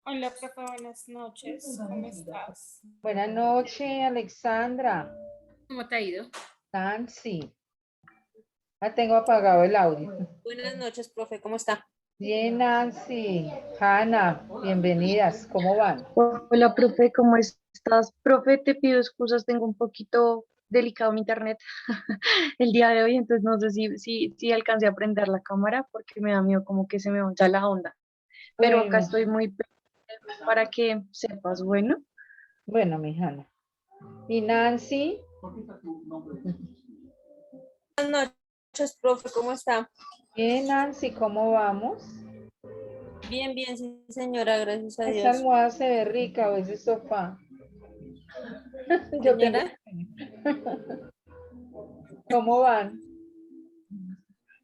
Hola, profe, buenas noches. ¿Cómo estás? Buenas noches, Alexandra. ¿Cómo te ha ido? Nancy. Tengo apagado el audio. Buenas noches, profe, ¿cómo está? Bien, Nancy. Hanna, bienvenidas. ¿Cómo van? Hola, profe, ¿cómo estás? Profe, te pido excusas, tengo un poquito delicado mi internet el día de hoy, entonces no sé si alcancé a prender la cámara porque me da miedo como que se me vaya la onda, pero acá Bueno, estoy muy pendiente para que sepas, bueno. bueno, mi Hanna. ¿Y Nancy? Buenas noches, profe, ¿cómo está? Bien, Nancy, ¿cómo vamos? Bien, bien, sí, señora, gracias a Esa Dios. almohada se ve rica o ese sofá. Yo tengo Señora, sueño. ¿Cómo van?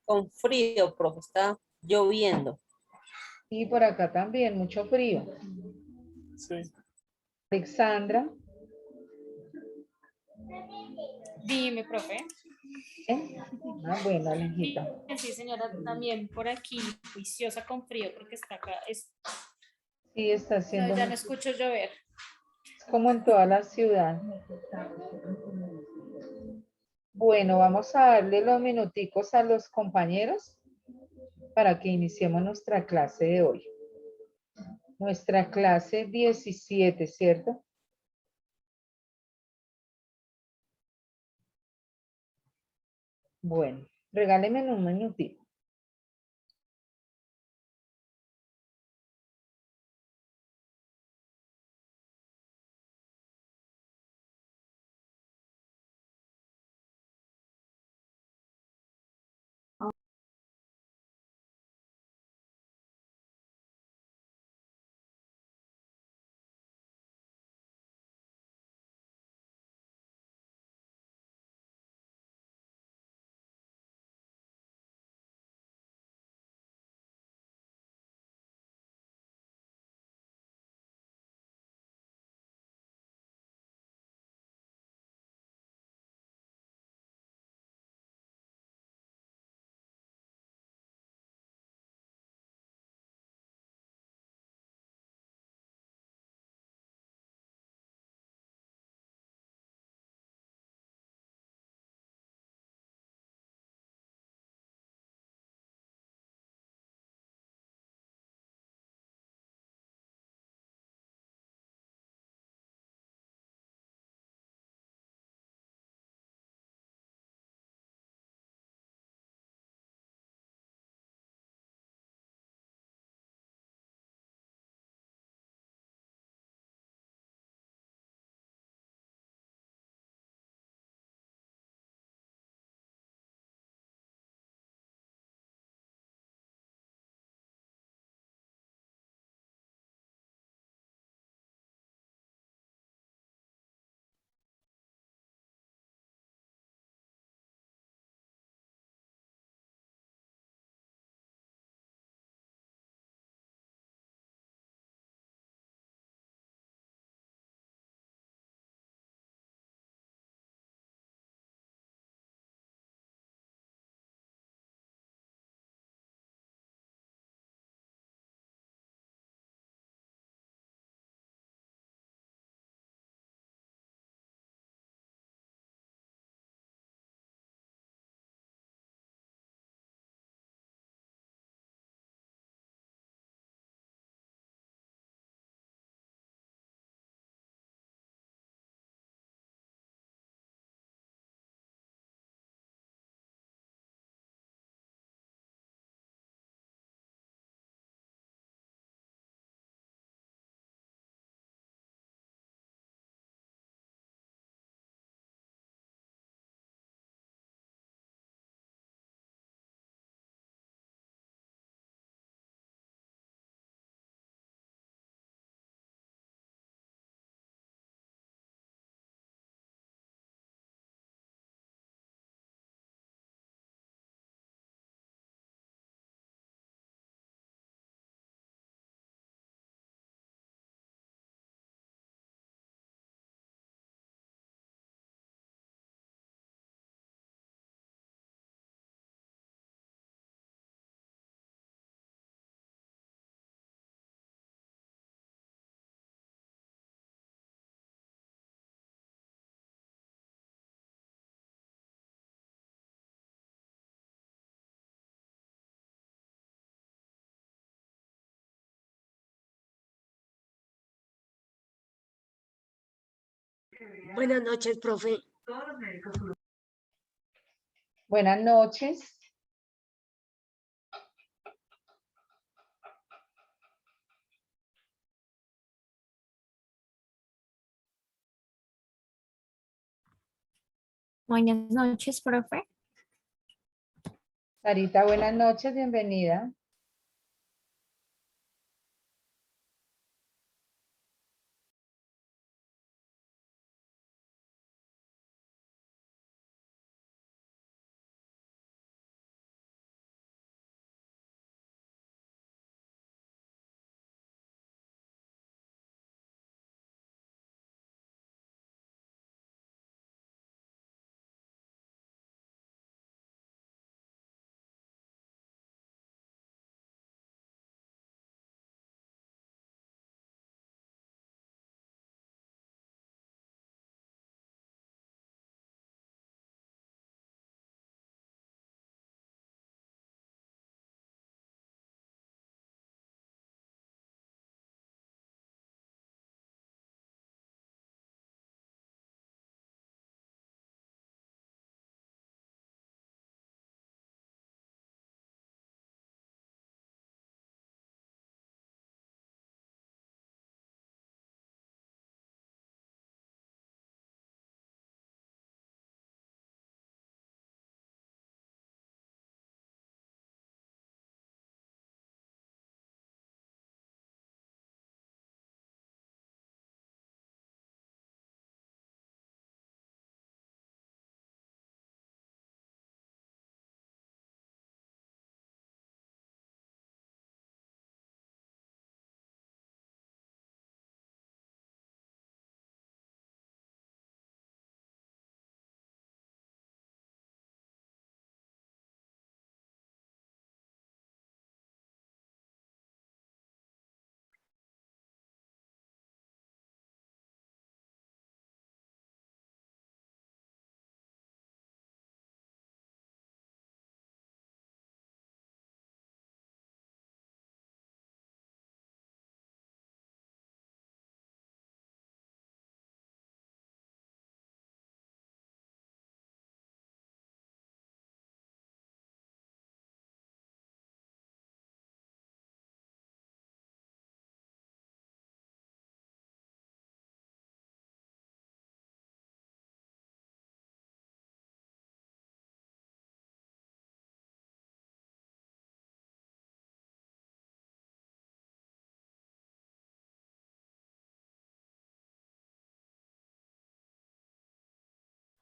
con frío, profe, está lloviendo. Y por acá también, mucho frío. Sí. Alexandra. Dime, profe. ¿Eh? Bueno, Alejita. Bien, sí, señora, también por aquí, juiciosa con frío, porque está acá. Sí, está No, haciendo ya no mucho. escucho llover. Es como en toda la ciudad. Bueno, vamos a darle los minuticos a los compañeros para que iniciemos nuestra clase de hoy. Nuestra clase 17, ¿cierto? Bueno, regálenme un minutito. Buenas noches, profe. Buenas noches. Buenas noches, profe. Sarita, buenas noches, bienvenida.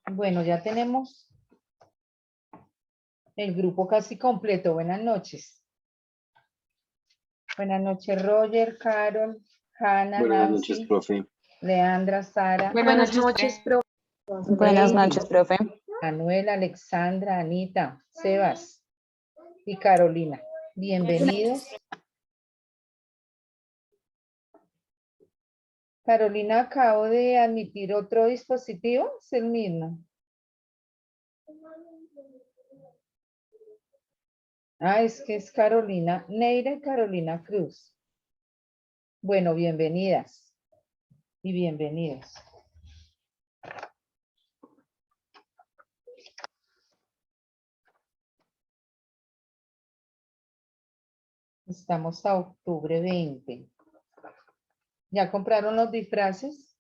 Bueno, ya tenemos el grupo casi completo. Buenas noches. Buenas noches, Roger, Carol, Hanna, Buenas noches, Nancy, profe. Leandra, Sara, Buenas noches, profe. Buenas Lady, noches, profe. Manuel, Alexandra, Anita, Sebas y Carolina. Bienvenidos. Carolina, acabo de admitir otro dispositivo, es el mismo. Ah, es que es Carolina, Neira y Carolina Cruz. Bueno, bienvenidas y bienvenidos. Estamos a octubre 20. ¿Ya compraron los disfraces?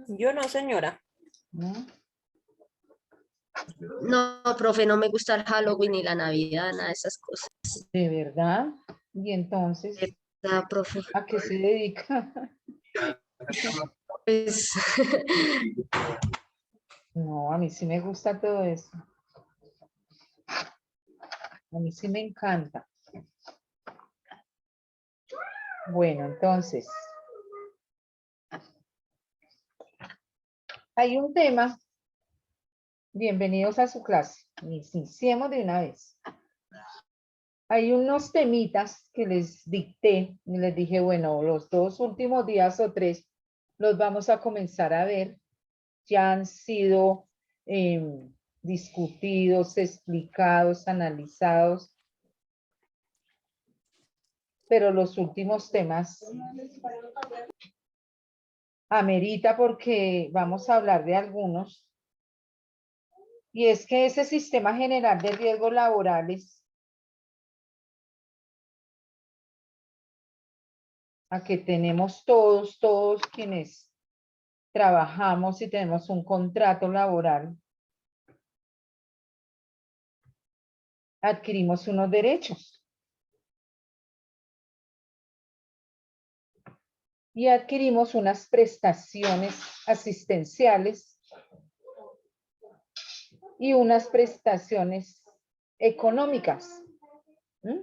Yo no, señora. ¿No? No, profe, no me gusta el Halloween ni la Navidad, nada de esas cosas. ¿De verdad? Y entonces, Ah, profe, ¿a qué se dedica? pues, No, a mí sí me gusta todo eso. A mí sí me encanta. Bueno, entonces, hay un tema. Bienvenidos a su clase. Iniciemos de una vez. Hay unos temitas que les dicté y les dije, bueno, los 2 últimos días o 3 los vamos a comenzar a ver. Ya han sido discutidos, explicados, analizados. pero los últimos temas amerita porque vamos a hablar de algunos. Y es que ese sistema general de riesgos laborales, a que tenemos todos quienes trabajamos y tenemos un contrato laboral, adquirimos unos derechos. Y adquirimos unas prestaciones asistenciales y unas prestaciones económicas. ¿Mm?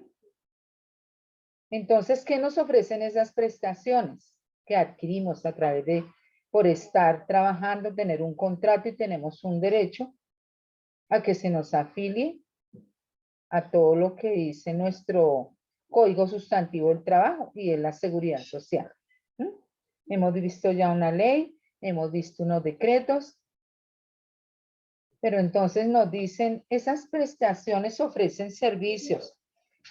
Entonces, ¿qué nos ofrecen esas prestaciones que adquirimos a través de, por estar trabajando, tener un contrato y tenemos un derecho a que se nos afilie a todo lo que dice nuestro Código Sustantivo del Trabajo y es la Seguridad Social? ¿Mm? Hemos visto ya una ley, hemos visto unos decretos, pero entonces nos dicen, esas prestaciones ofrecen servicios,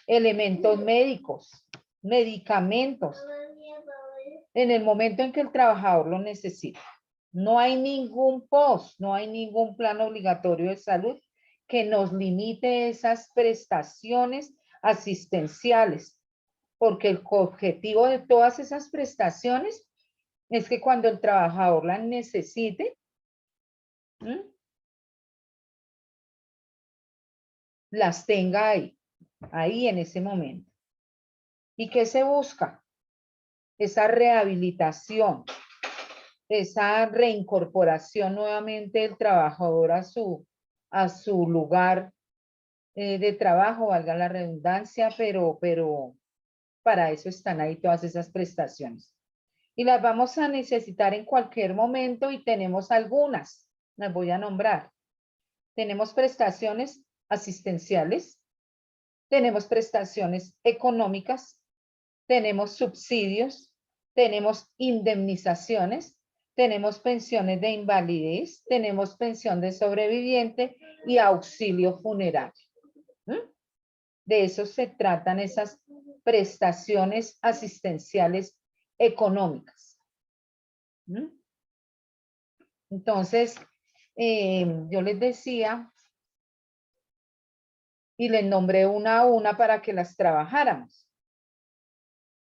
elementos médicos, medicamentos, en el momento en que el trabajador lo necesita. No hay ningún POS, no hay ningún plan obligatorio de salud que nos limite esas prestaciones asistenciales, porque el objetivo de todas esas prestaciones es que cuando el trabajador las necesite, las tenga ahí en ese momento. ¿Y qué se busca? Esa rehabilitación, esa reincorporación nuevamente del trabajador a su lugar de trabajo, valga la redundancia, pero para eso están ahí todas esas prestaciones. Y las vamos a necesitar en cualquier momento y tenemos algunas, las voy a nombrar. Tenemos prestaciones asistenciales, tenemos prestaciones económicas, tenemos subsidios, tenemos indemnizaciones, tenemos pensiones de invalidez, tenemos pensión de sobreviviente y auxilio funerario. ¿Mm? De eso se tratan esas prestaciones asistenciales económicas. ¿Mm? Entonces, yo les decía y les nombré una a una para que las trabajáramos.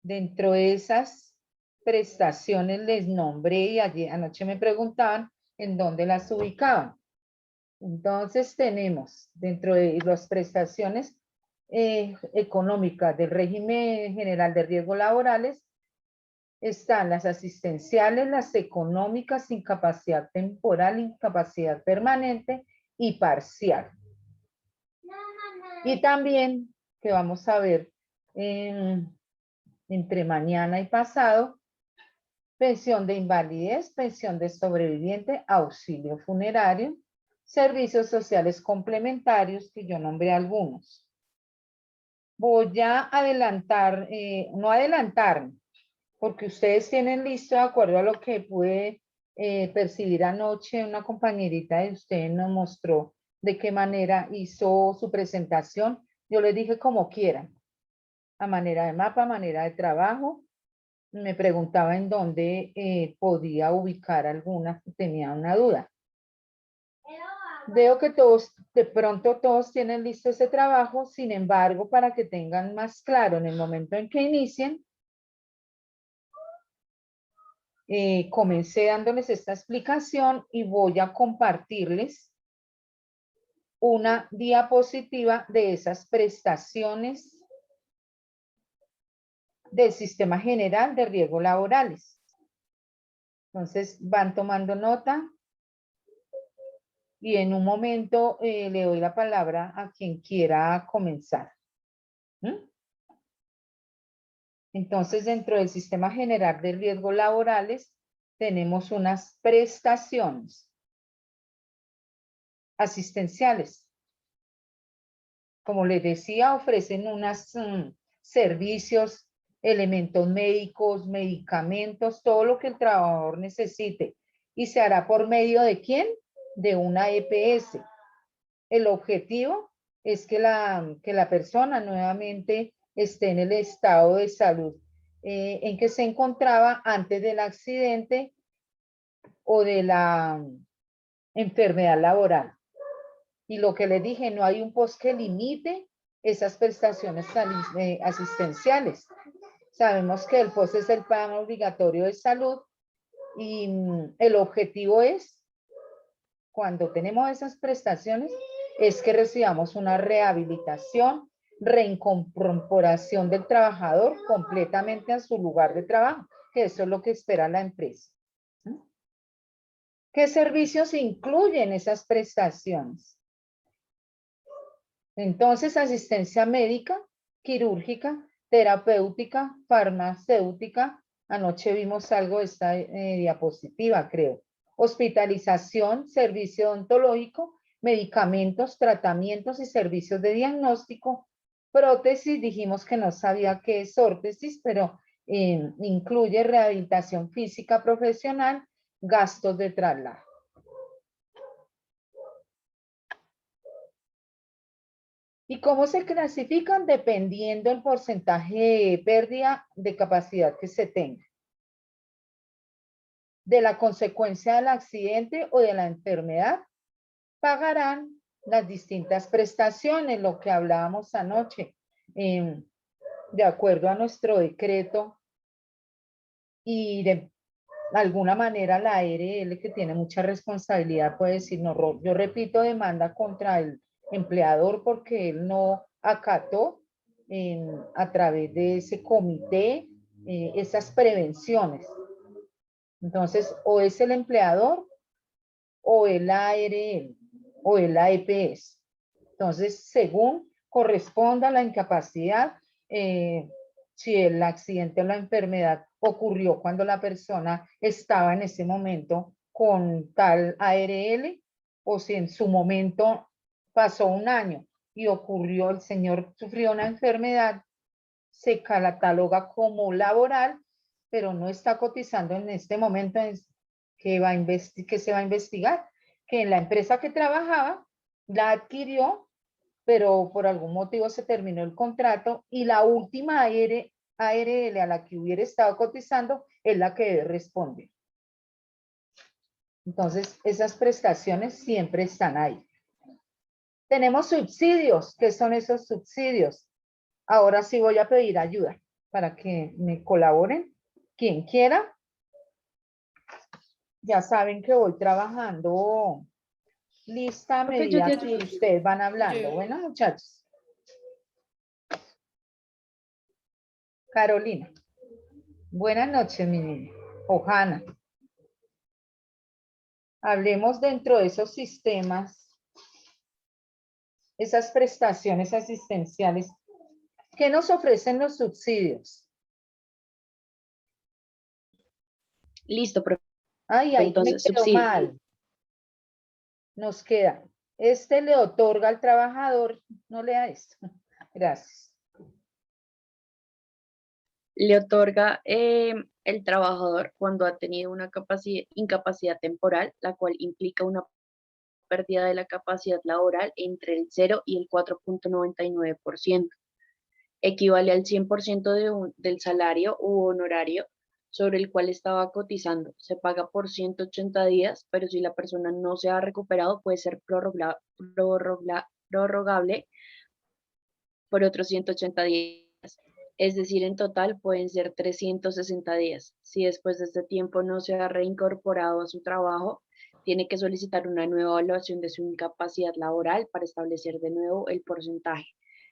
Dentro de esas prestaciones les nombré y ayer anoche me preguntaban en dónde las ubicaban. Entonces tenemos dentro de las prestaciones económicas del régimen general de riesgos laborales, están las asistenciales, las económicas, incapacidad temporal, incapacidad permanente y parcial. Y también que vamos a ver entre mañana y pasado, pensión de invalidez, pensión de sobreviviente, auxilio funerario, servicios sociales complementarios, que yo nombré algunos. Voy a adelantar, no adelantarme, porque ustedes tienen listo, de acuerdo a lo que pude percibir anoche, una compañerita de ustedes nos mostró de qué manera hizo su presentación. Yo les dije como quieran, a manera de mapa, a manera de trabajo. Me preguntaba en dónde podía ubicar alguna que tenía una duda. Veo que todos, de pronto todos tienen listo ese trabajo, sin embargo, para que tengan más claro en el momento en que inicien, comencé dándoles esta explicación y voy a compartirles una diapositiva de esas prestaciones del Sistema General de Riesgos Laborales. Entonces van tomando nota y en un momento le doy la palabra a quien quiera comenzar. ¿Mm? Entonces, dentro del Sistema General de Riesgos Laborales tenemos unas prestaciones asistenciales. Como les decía, ofrecen unos servicios, elementos médicos, medicamentos, todo lo que el trabajador necesite. ¿Y se hará por medio de quién? De una EPS. El objetivo es que la persona nuevamente esté en el estado de salud en que se encontraba antes del accidente o de la enfermedad laboral. Y lo que les dije, no hay un post que limite esas prestaciones asistenciales. Sabemos que el post es el plan obligatorio de salud y el objetivo es, cuando tenemos esas prestaciones, es que recibamos una rehabilitación, reincorporación del trabajador completamente a su lugar de trabajo, que eso es lo que espera la empresa. ¿Qué servicios incluyen esas prestaciones? Entonces, asistencia médica, quirúrgica, terapéutica, farmacéutica. Anoche vimos algo de esta diapositiva, creo. Hospitalización, servicio odontológico, medicamentos, tratamientos y servicios de diagnóstico. Prótesis, dijimos que no sabía qué es órtesis, pero incluye rehabilitación física profesional, gastos de traslado. ¿Y cómo se clasifican? Dependiendo el porcentaje de pérdida de capacidad que se tenga, de la consecuencia del accidente o de la enfermedad, pagarán las distintas prestaciones, lo que hablábamos anoche, de acuerdo a nuestro decreto, y de alguna manera la ARL, que tiene mucha responsabilidad, puede decir, no, yo repito demanda contra el empleador porque él no acató a través de ese comité esas prevenciones. Entonces, o es el empleador o el ARL o el AEPS. Entonces, según corresponda a la incapacidad, si el accidente o la enfermedad ocurrió cuando la persona estaba en ese momento con tal ARL, o si en su momento pasó un año y ocurrió, el señor sufrió una enfermedad, se cataloga como laboral, pero no está cotizando en este momento, que se va a investigar, que en la empresa que trabajaba la adquirió, pero por algún motivo se terminó el contrato y la última ARL a la que hubiera estado cotizando es la que debe responder. Entonces, esas prestaciones siempre están ahí. Tenemos subsidios. ¿Qué son esos subsidios? Ahora sí voy a pedir ayuda para que me colaboren. Quien quiera. Ya saben que voy trabajando lista a medida que ustedes van hablando. Bueno, muchachos. Carolina. Buenas noches, mi niña. Ojana. Hablemos dentro de esos sistemas, esas prestaciones asistenciales. ¿Qué nos ofrecen los subsidios? Listo, profe. Ay, ahí me Entonces, quedó subsidio. mal. Nos queda. Este le otorga al trabajador, no lea esto. Gracias. Le otorga el trabajador cuando ha tenido una incapacidad temporal, la cual implica una pérdida de la capacidad laboral entre el 0 y el 4.99%. Equivale al 100% del salario u honorario sobre el cual estaba cotizando. Se paga por 180 días, pero si la persona no se ha recuperado, puede ser prorrogable por otros 180 días. Es decir, en total pueden ser 360 días. Si después de este tiempo no se ha reincorporado a su trabajo, tiene que solicitar una nueva evaluación de su incapacidad laboral para establecer de nuevo el porcentaje.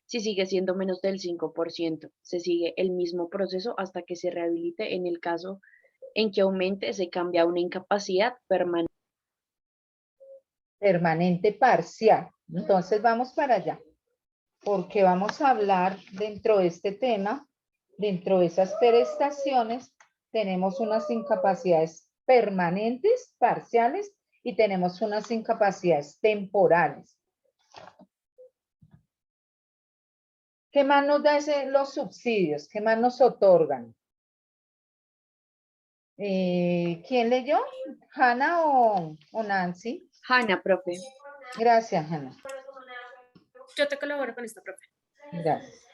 Si sigue siendo menos del 5%, se sigue el mismo proceso hasta que se rehabilite. En el caso en que aumente, se cambia a una incapacidad permanente. Permanente parcial. Entonces vamos para allá, porque vamos a hablar dentro de este tema, dentro de esas prestaciones, tenemos unas incapacidades permanentes, parciales, y tenemos unas incapacidades temporales. ¿Qué más nos da los subsidios? ¿Qué más nos otorgan? ¿Quién leyó? ¿Hanna o Nancy? Hanna, profe. Gracias, Hanna. Yo te colaboro con esto, profe. Gracias.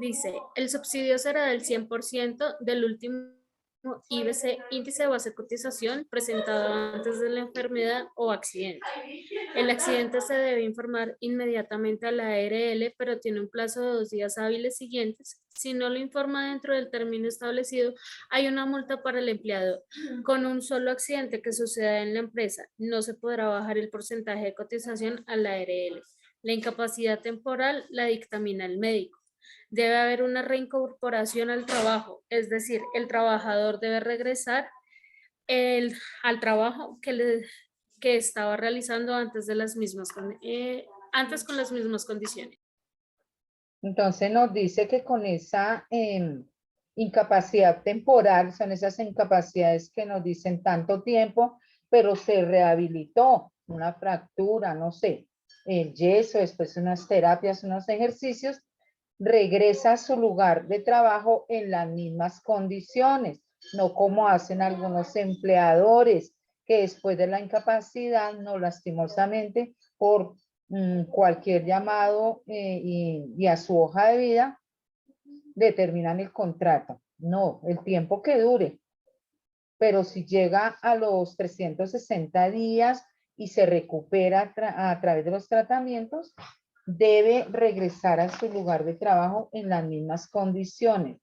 Dice, el subsidio será del 100% del último IBC, índice de base de cotización presentado antes de la enfermedad o accidente. El accidente se debe informar inmediatamente a la ARL, pero tiene un plazo de 2 días hábiles siguientes. Si no lo informa dentro del término establecido, hay una multa para el empleado. Con un solo accidente que suceda en la empresa, no se podrá bajar el porcentaje de cotización a la ARL. La incapacidad temporal la dictamina el médico. Debe haber una reincorporación al trabajo, es decir, el trabajador debe regresar al trabajo que estaba realizando antes con las mismas condiciones. Entonces nos dice que con esa incapacidad temporal, son esas incapacidades que nos dicen tanto tiempo, pero se rehabilitó, una fractura, no sé, el yeso, después unas terapias, unos ejercicios, regresa a su lugar de trabajo en las mismas condiciones, no como hacen algunos empleadores que después de la incapacidad, no lastimosamente, por cualquier llamado y a su hoja de vida, determinan el contrato. No, el tiempo que dure. Pero si llega a los 360 días y se recupera a través de los tratamientos, debe regresar a su lugar de trabajo en las mismas condiciones.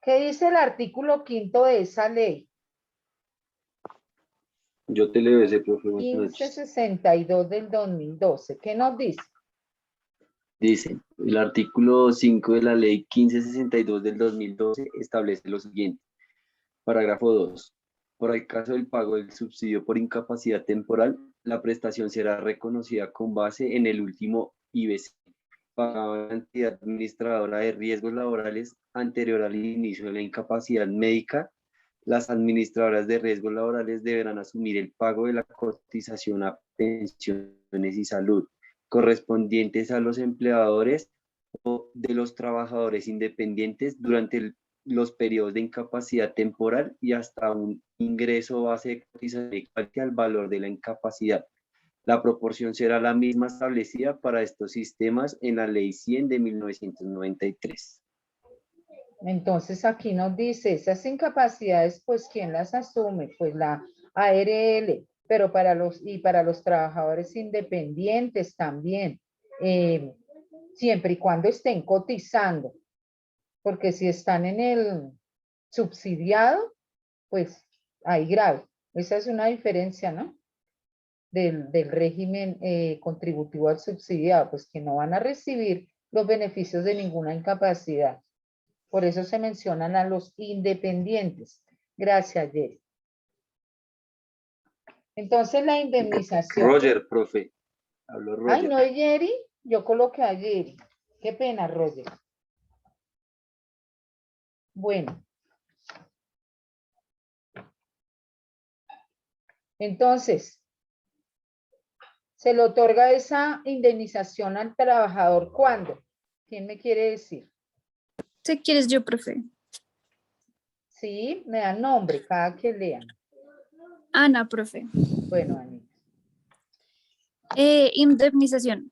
¿Qué dice el artículo 5º de esa ley? Yo te leo ese, profe. Buenas noches. 1562 del 2012. ¿Qué nos dice? Dice, el artículo 5 de la ley 1562 del 2012 establece lo siguiente. Parágrafo 2. Por el caso del pago del subsidio por incapacidad temporal, la prestación será reconocida con base en el último IBC, pagado en la entidad administradora de riesgos laborales anterior al inicio de la incapacidad médica. Las administradoras de riesgos laborales deberán asumir el pago de la cotización a pensiones y salud correspondientes a los empleadores o de los trabajadores independientes durante los periodos de incapacidad temporal y hasta un ingreso base de cotización equivalente al valor de la incapacidad. La proporción será la misma establecida para estos sistemas en la Ley 100 de 1993. Entonces aquí nos dice, esas incapacidades, pues, ¿quién las asume? Pues la ARL, pero para los trabajadores independientes también, siempre y cuando estén cotizando, porque si están en el subsidiado, pues ahí grave. Esa es una diferencia, ¿no? Del régimen contributivo al subsidiado, pues que no van a recibir los beneficios de ninguna incapacidad. Por eso se mencionan a los independientes. Gracias, Jerry. Entonces la indemnización. Roger, profe. Habló Roger. Ay, no es Jerry. Yo coloqué a Jerry. Qué pena, Roger. Bueno. Entonces, se le otorga esa indemnización al trabajador. ¿Cuándo? ¿Quién me quiere decir? Si quieres, yo, profe. Sí, me dan nombre, cada que lean. Ana, profe. Bueno, Anita. Indemnización.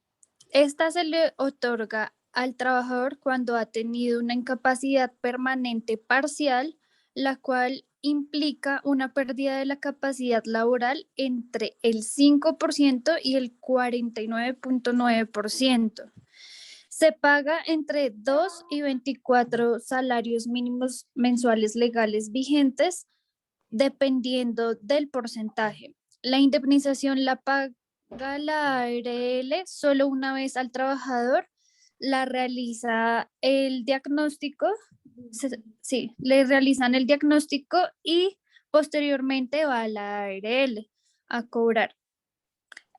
Esta se le otorga al trabajador cuando ha tenido una incapacidad permanente parcial, la cual implica una pérdida de la capacidad laboral entre el 5% y el 49.9%. Se paga entre 2 y 24 salarios mínimos mensuales legales vigentes, dependiendo del porcentaje. La indemnización la paga la ARL solo una vez al trabajador, la realiza el diagnóstico, le realizan el diagnóstico y posteriormente va a la ARL a cobrar.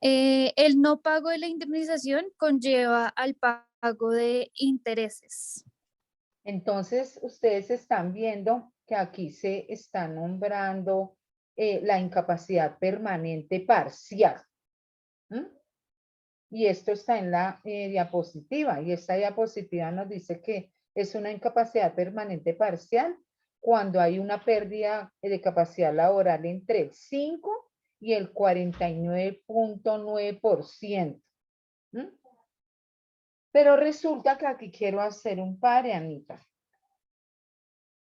El no pago de la indemnización conlleva al pago de intereses. Entonces, ustedes están viendo que aquí se está nombrando la incapacidad permanente parcial. Y esto está en la diapositiva, y esta diapositiva nos dice que es una incapacidad permanente parcial cuando hay una pérdida de capacidad laboral entre el 5 y el 49.9%. Pero resulta que aquí quiero hacer un pare, Anita.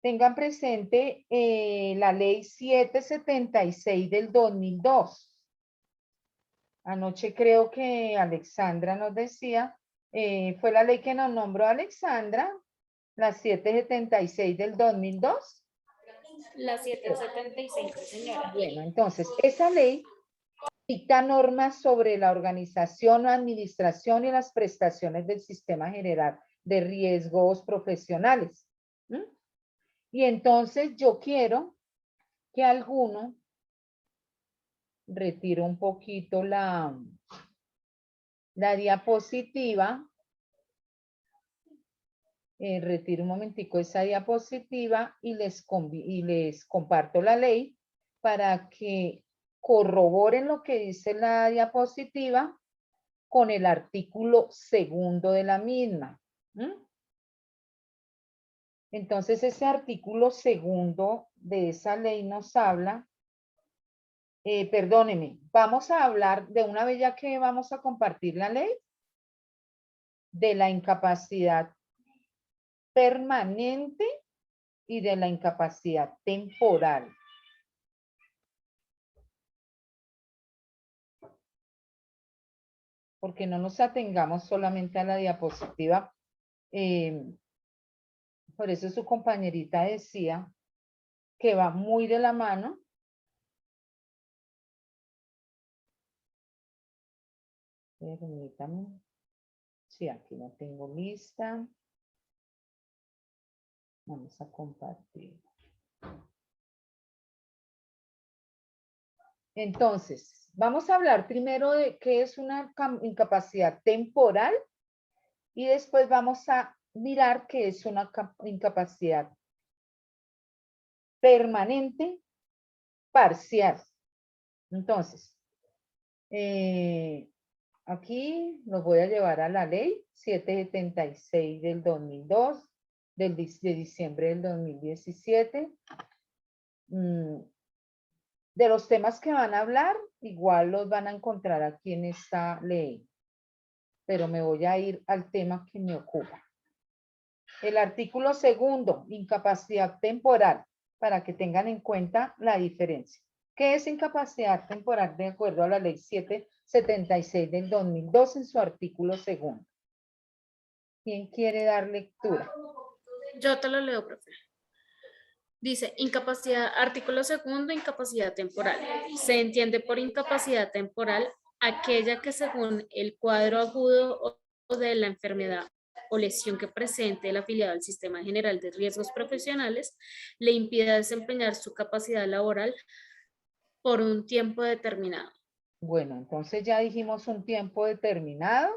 Tengan presente la ley 776 del 2002. Anoche creo que Alexandra nos decía, fue la ley que nos nombró Alexandra, la 776 del 2002. La 775, señora. Bueno, entonces, esa ley dicta normas sobre la organización, administración y las prestaciones del sistema general de riesgos profesionales. ¿Mm? Y entonces yo quiero que alguno retire un poquito la diapositiva. Retiro un momentico esa diapositiva y les comparto la ley para que corroboren lo que dice la diapositiva con el artículo 2 de la misma. ¿Mm? Entonces, ese artículo 2 de esa ley nos habla, perdónenme, vamos a hablar de una vez ya que vamos a compartir la ley, de la incapacidad permanente y de la incapacidad temporal. Porque no nos atengamos solamente a la diapositiva. Por eso su compañerita decía que va muy de la mano. Permítame. Sí, aquí la tengo lista. Vamos a compartir. Entonces, vamos a hablar primero de qué es una incapacidad temporal y después vamos a mirar qué es una incapacidad permanente parcial. Entonces, aquí los voy a llevar a la ley 776 del 2002, de diciembre del 2017. De los temas que van a hablar, igual los van a encontrar aquí en esta ley. Pero me voy a ir al tema que me ocupa. El artículo 2, incapacidad temporal, para que tengan en cuenta la diferencia. ¿Qué es incapacidad temporal de acuerdo a la ley 776 del 2002 en su artículo 2? ¿Quién quiere dar lectura? Yo te lo leo, profe. Dice, incapacidad, artículo 2, incapacidad temporal. Se entiende por incapacidad temporal aquella que según el cuadro agudo o de la enfermedad o lesión que presente el afiliado al Sistema General de Riesgos Profesionales le impida desempeñar su capacidad laboral por un tiempo determinado. Bueno, entonces ya dijimos un tiempo determinado.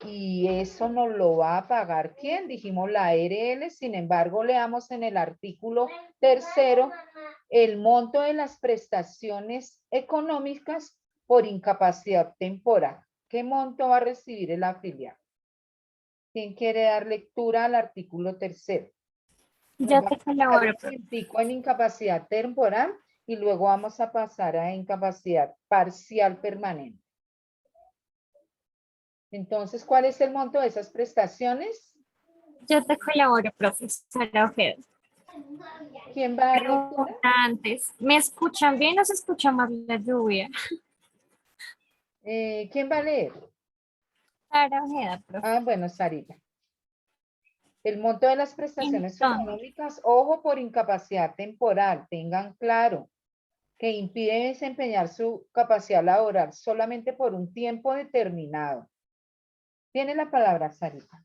Y eso nos lo va a pagar ¿quién? Dijimos la ARL, sin embargo, leamos en el artículo 3 el monto de las prestaciones económicas por incapacidad temporal. ¿Qué monto va a recibir el afiliado? ¿Quién quiere dar lectura al artículo 3? Yo te colaboro. En incapacidad temporal y luego vamos a pasar a incapacidad parcial permanente. Entonces, ¿cuál es el monto de esas prestaciones? Yo te colaboro, profesora Ojeda. ¿Quién va a dar lectura? Pregunta antes, ¿me escuchan bien o se escucha más la lluvia? ¿Quién va a leer? Sara Ojeda, profe. Ah, bueno, Sarita. El monto de las prestaciones Entonces, económicas, ojo, por incapacidad temporal, tengan claro que impide desempeñar su capacidad laboral solamente por un tiempo determinado. Tiene la palabra, Sarita.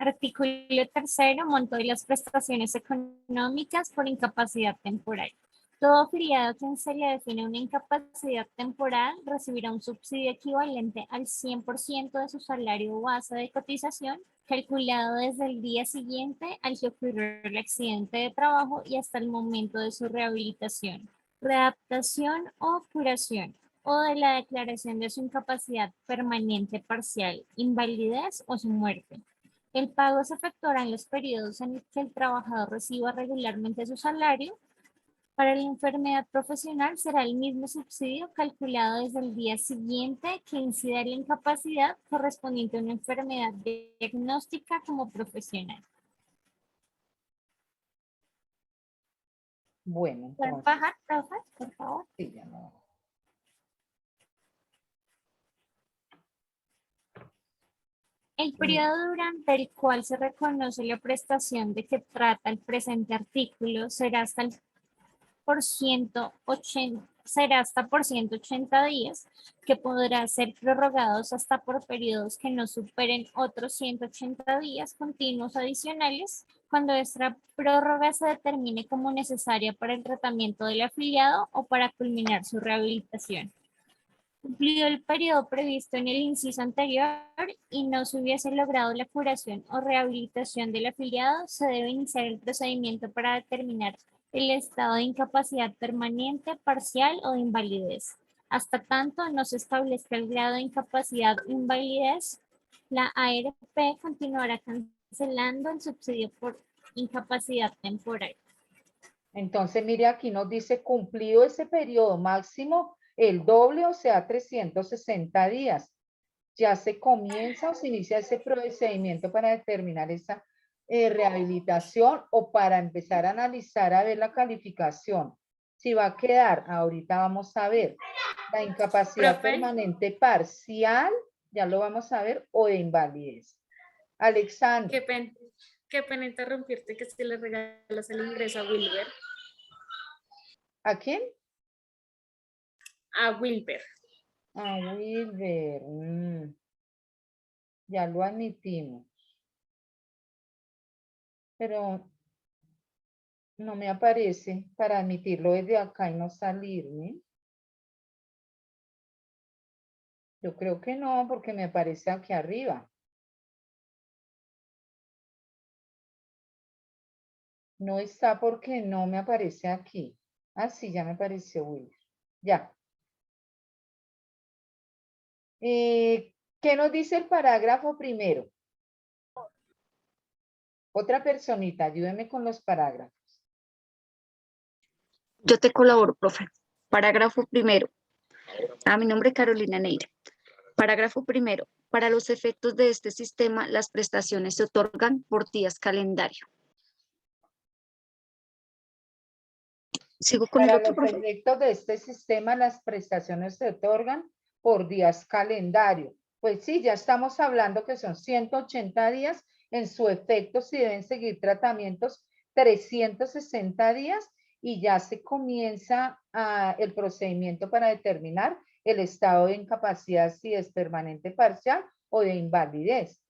artículo 3, monto de las prestaciones económicas por incapacidad temporal. Todo afiliado a quien se le define una incapacidad temporal recibirá un subsidio equivalente al 100% de su salario base de cotización, calculado desde el día siguiente al que ocurrió el accidente de trabajo y hasta el momento de su rehabilitación, readaptación o curación, o de la declaración de su incapacidad permanente parcial, invalidez o su muerte. El pago se efectuará en los periodos en los que el trabajador reciba regularmente su salario. Para la enfermedad profesional será el mismo subsidio calculado desde el día siguiente que incida la incapacidad correspondiente a una enfermedad diagnóstica como profesional. Bueno, ¿Pueden entonces, bajar, profe, por favor? sí, ya no. El periodo durante el cual se reconoce la prestación de que trata el presente artículo será hasta por 180 días, que podrá ser prorrogados hasta por periodos que no superen otros 180 días continuos adicionales, cuando esta prórroga se determine como necesaria para el tratamiento del afiliado o para culminar su rehabilitación. Cumplido el periodo previsto en el inciso anterior y no se hubiese logrado la curación o rehabilitación del afiliado, se debe iniciar el procedimiento para determinar el estado de incapacidad permanente, parcial o de invalidez. Hasta tanto no se establezca el grado de incapacidad o invalidez, la ARP continuará cancelando el subsidio por incapacidad temporal. Entonces, mire, aquí nos dice cumplido ese periodo máximo, el doble, o sea, 360 días. Ya se comienza o se inicia ese procedimiento para determinar esa rehabilitación o para empezar a analizar, a ver la calificación. Si va a quedar, ahorita vamos a ver, la incapacidad Profe. permanente parcial, ya lo vamos a ver, o de invalidez. Alexandra. Qué pena interrumpirte, que si le regalas el ingreso a Wilber. ¿A quién? A Wilber. A Wilber. Ya lo admitimos. Pero no me aparece para admitirlo desde acá y no salirme. Yo creo que no, porque me aparece aquí arriba. No está porque no me aparece aquí. Ah, sí, ya me apareció Wilber. Ya. ¿Qué nos dice el parágrafo primero? Otra personita, ayúdeme con los parágrafos. Yo te colaboro, profe. Parágrafo primero. Mi nombre es Carolina Neira. Parágrafo primero. Para los efectos de este sistema, las prestaciones se otorgan por días calendario. ¿Sigo con el Para otro, los profe? efectos de este sistema, las prestaciones se otorgan por días calendario. Pues sí, ya estamos hablando que son 180 días. En su efecto, si deben seguir tratamientos, 360 días y ya se comienza el procedimiento para determinar el estado de incapacidad, si es permanente parcial o de invalidez.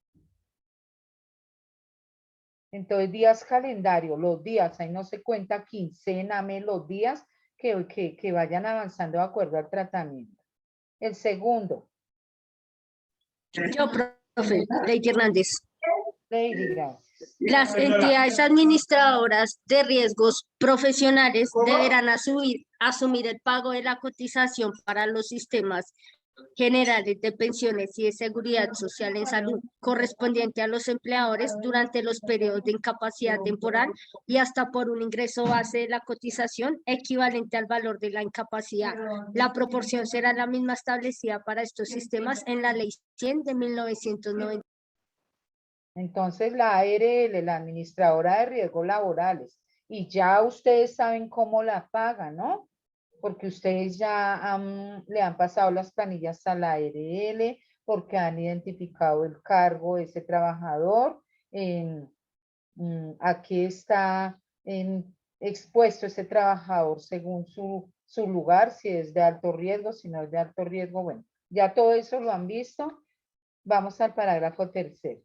Entonces, días calendario, los días, ahí no se cuenta quincena, mes, los días que vayan avanzando de acuerdo al tratamiento. El segundo. Yo, profe, Lady Hernández. Lady, gracias. Las entidades administradoras de riesgos profesionales deberán asumir el pago de la cotización para los sistemas generales de pensiones y de seguridad social en salud correspondiente a los empleadores durante los periodos de incapacidad temporal y hasta por un ingreso base de la cotización equivalente al valor de la incapacidad. La proporción será la misma establecida para estos sistemas en la Ley 100 de 1990. Entonces, la ARL, la Administradora de Riesgos Laborales, y ya ustedes saben cómo la pagan, ¿no? Porque ustedes ya le han pasado las planillas a la ARL, porque han identificado el cargo de ese trabajador. Aquí está expuesto ese trabajador según su lugar, si es de alto riesgo, si no es de alto riesgo. Bueno, ya todo eso lo han visto. Vamos al parágrafo tercero.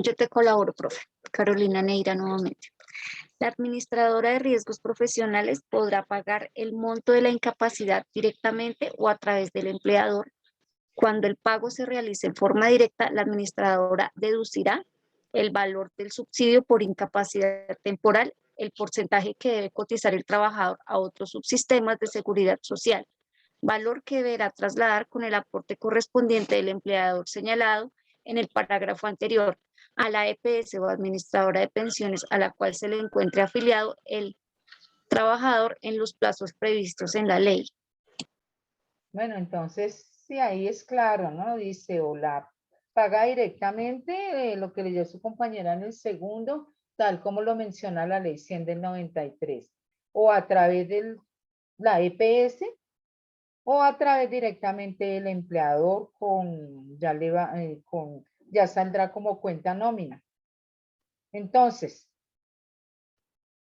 Yo te colaboro, profe. Carolina Neira nuevamente. La administradora de riesgos profesionales podrá pagar el monto de la incapacidad directamente o a través del empleador. Cuando el pago se realice en forma directa, la administradora deducirá el valor del subsidio por incapacidad temporal, el porcentaje que debe cotizar el trabajador a otros subsistemas de seguridad social, valor que deberá trasladar con el aporte correspondiente del empleador señalado en el parágrafo anterior, a la EPS o administradora de pensiones a la cual se le encuentre afiliado el trabajador en los plazos previstos en la ley. Bueno, entonces, sí, ahí es claro, ¿no? Dice, o la paga directamente, lo que leyó su compañera en el segundo, tal como lo menciona la ley 100 del 93, o a través de la EPS, o a través directamente del empleador ya saldrá como cuenta nómina. Entonces,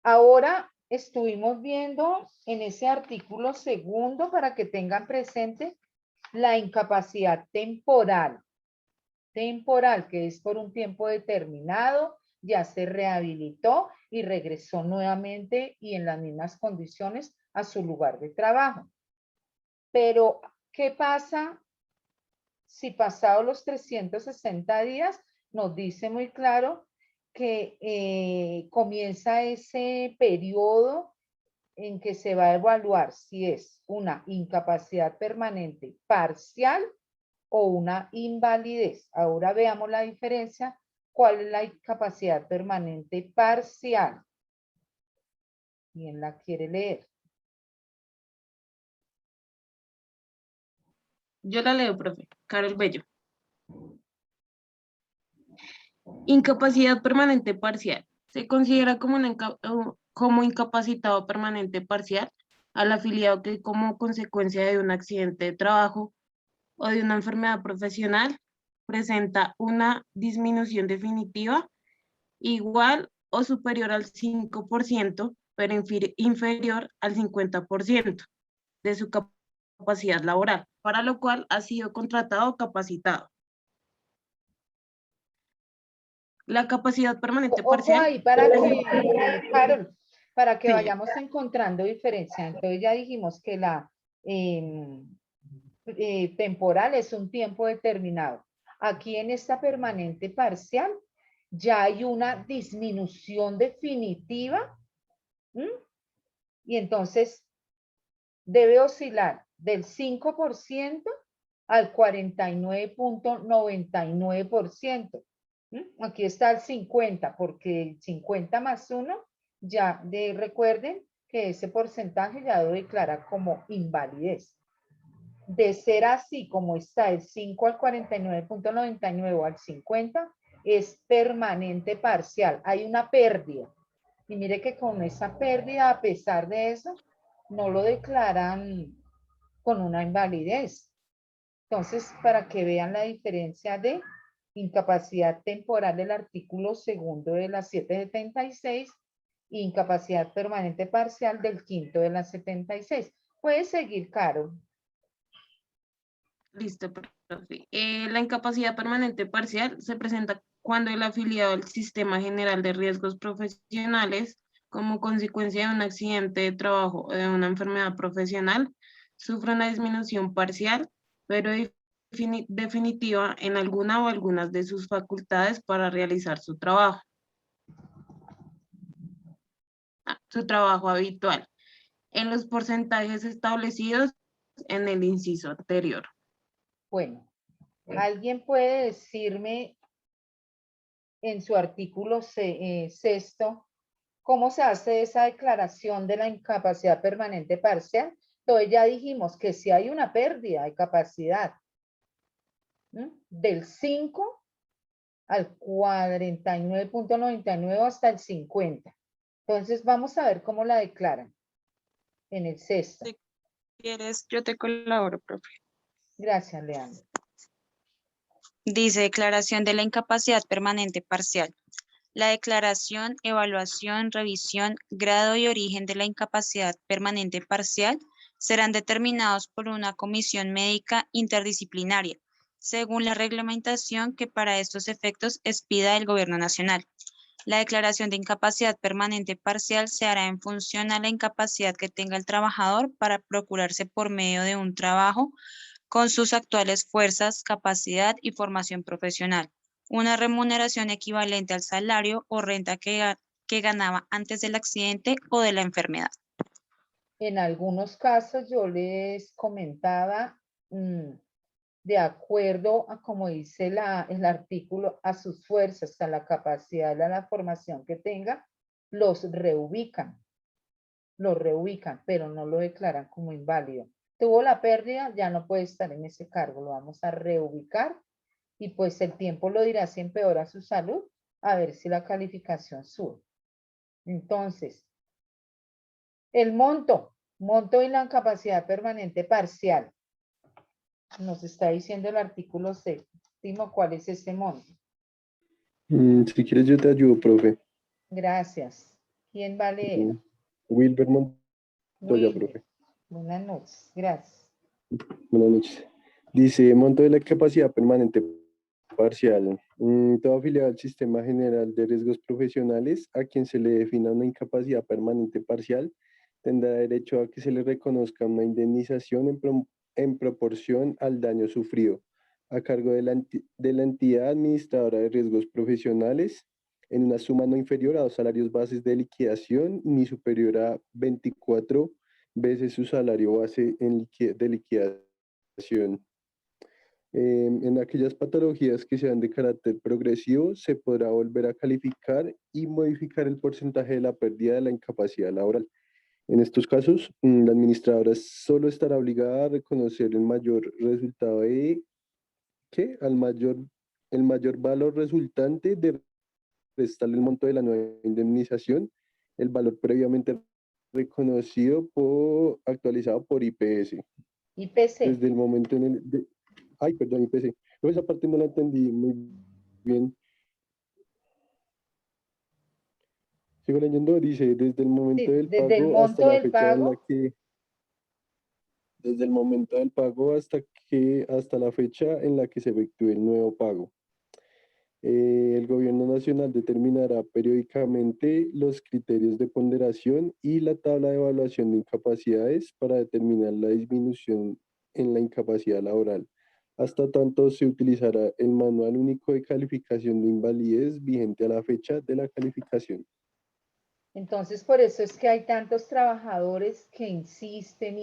ahora estuvimos viendo en ese artículo segundo para que tengan presente la incapacidad temporal, que es por un tiempo determinado, ya se rehabilitó y regresó nuevamente y en las mismas condiciones a su lugar de trabajo. Pero, ¿qué pasa si pasados los 360 días? Nos dice muy claro que comienza ese periodo en que se va a evaluar si es una incapacidad permanente parcial o una invalidez. Ahora veamos la diferencia. ¿Cuál es la incapacidad permanente parcial? ¿Quién la quiere leer? Yo la leo, profe. Carol Bello. Incapacidad permanente parcial. Se considera como incapacitado permanente parcial al afiliado que como consecuencia de un accidente de trabajo o de una enfermedad profesional presenta una disminución definitiva igual o superior al 5%, pero inferior al 50% de su capacidad laboral, para lo cual ha sido contratado o capacitado. La capacidad permanente Ojo parcial. ahí para que, Carol, para que Sí. vayamos encontrando diferencia. Entonces ya dijimos que la temporal es un tiempo determinado. Aquí en esta permanente parcial ya hay una disminución definitiva. Y entonces debe oscilar del 5% al 49.99%. Aquí está el 50, porque el 50 más 1, recuerden que ese porcentaje ya lo declara como invalidez. De ser así como está el 5 al 49.99 o al 50, es permanente parcial. Hay una pérdida. Y mire que con esa pérdida, a pesar de eso, no lo declaran con una invalidez. Entonces, para que vean la diferencia de incapacidad temporal del artículo segundo de la 776 e incapacidad permanente parcial del quinto de la 76. Puede seguir, Caro. Listo, profe. La incapacidad permanente parcial se presenta cuando el afiliado al Sistema General de Riesgos Profesionales, como consecuencia de un accidente de trabajo o de una enfermedad profesional, sufre una disminución parcial, pero definitiva en alguna o algunas de sus facultades para realizar su trabajo habitual, en los porcentajes establecidos en el inciso anterior. Bueno, ¿alguien puede decirme en su artículo sexto cómo se hace esa declaración de la incapacidad permanente parcial? Entonces ya dijimos que si hay una pérdida de capacidad del 5 al 49.99 hasta el 50. Entonces vamos a ver cómo la declaran en el sexto. Si quieres, yo te colaboro, profe. Gracias, Leandro. Dice declaración de la incapacidad permanente parcial. La declaración, evaluación, revisión, grado y origen de la incapacidad permanente parcial serán determinados por una comisión médica interdisciplinaria, según la reglamentación que para estos efectos expida el Gobierno Nacional. La declaración de incapacidad permanente parcial se hará en función a la incapacidad que tenga el trabajador para procurarse por medio de un trabajo con sus actuales fuerzas, capacidad y formación profesional, una remuneración equivalente al salario o renta que ganaba antes del accidente o de la enfermedad. En algunos casos yo les comentaba de acuerdo a, como dice el artículo, a sus fuerzas, a la capacidad, a la formación que tenga, los reubican, pero no lo declaran como inválido. Tuvo la pérdida, ya no puede estar en ese cargo, lo vamos a reubicar y pues el tiempo lo dirá si empeora su salud, a ver si la calificación sube. Entonces, el monto y la incapacidad permanente parcial. Nos está diciendo el artículo 6. ¿Cuál es ese monto? Si quieres yo te ayudo, profe. Gracias. ¿Quién va a leer? Wilber Montoya, Wilber. profe. Buenas noches, gracias. Buenas noches. Dice, monto de la capacidad permanente parcial. Todo afiliado al Sistema General de Riesgos Profesionales a quien se le defina una incapacidad permanente parcial tendrá derecho a que se le reconozca una indemnización en proporción al daño sufrido a cargo de la entidad administradora de riesgos profesionales en una suma no inferior a 2 salarios bases de liquidación ni superior a 24 veces su salario base de liquidación. En aquellas patologías que sean de carácter progresivo, se podrá volver a calificar y modificar el porcentaje de la pérdida de la incapacidad laboral. En estos casos, la administradora solo estará obligada a reconocer el mayor resultado el mayor valor resultante de restarle el monto de la nueva indemnización, el valor previamente reconocido actualizado por IPS. IPC. Desde el momento en el... IPC. Pero esa parte no la entendí muy bien. Sigo leyendo, dice, desde el momento del desde el pago hasta monto la del fecha en la pago. que... Desde el momento del pago hasta la fecha en la que se efectúe el nuevo pago. El gobierno nacional determinará periódicamente los criterios de ponderación y la tabla de evaluación de incapacidades para determinar la disminución en la incapacidad laboral. Hasta tanto se utilizará el Manual Único de Calificación de Invalidez vigente a la fecha de la calificación. Entonces, por eso es que hay tantos trabajadores que insisten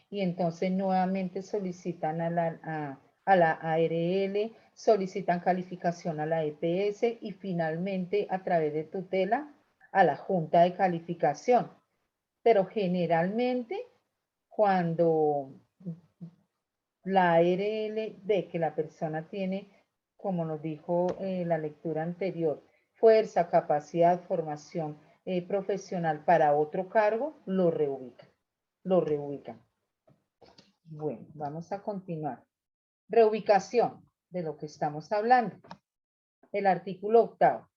y entonces nuevamente solicitan a la ARL, solicitan calificación a la EPS y finalmente a través de tutela a la Junta de Calificación. Pero generalmente cuando la ARL ve que la persona tiene, como nos dijo la lectura anterior, fuerza, capacidad, formación profesional para otro cargo, lo reubican. Bueno, vamos a continuar. Reubicación, de lo que estamos hablando. El artículo 8º.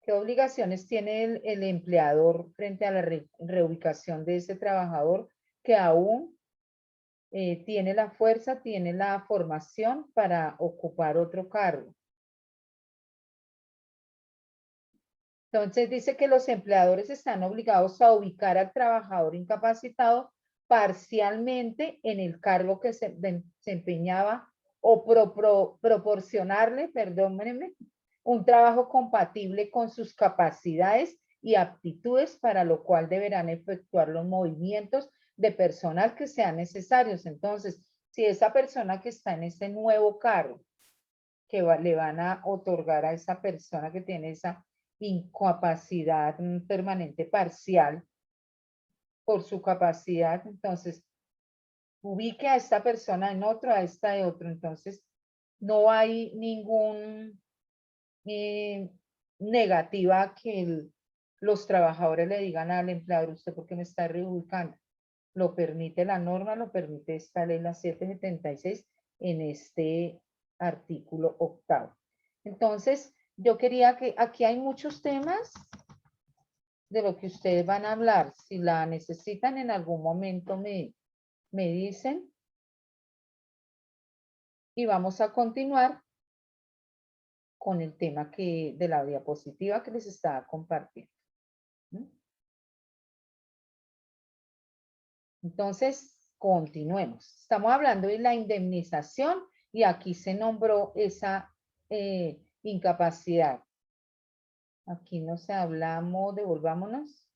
¿Qué obligaciones tiene el empleador frente a la reubicación de ese trabajador que aún tiene la fuerza, tiene la formación para ocupar otro cargo? Entonces dice que los empleadores están obligados a ubicar al trabajador incapacitado parcialmente en el cargo que se desempeñaba o proporcionarle, perdónenme, un trabajo compatible con sus capacidades y aptitudes, para lo cual deberán efectuar los movimientos de personal que sean necesarios. Entonces, si esa persona que está en ese nuevo cargo, que le van a otorgar a esa persona que tiene esa incapacidad permanente parcial por su capacidad, entonces ubique a esta persona en otro, a esta de otro. Entonces, no hay ningún negativa que los trabajadores le digan al empleador, ¿usted por qué me está reubicando? Lo permite la norma, lo permite esta ley, la 776, en este artículo 8º. Entonces, yo quería que aquí hay muchos temas de lo que ustedes van a hablar. Si la necesitan en algún momento me dicen. Y vamos a continuar con el tema de la diapositiva que les estaba compartiendo. Entonces, continuemos. Estamos hablando de la indemnización y aquí se nombró esa incapacidad. Aquí nos hablamos, devolvámonos.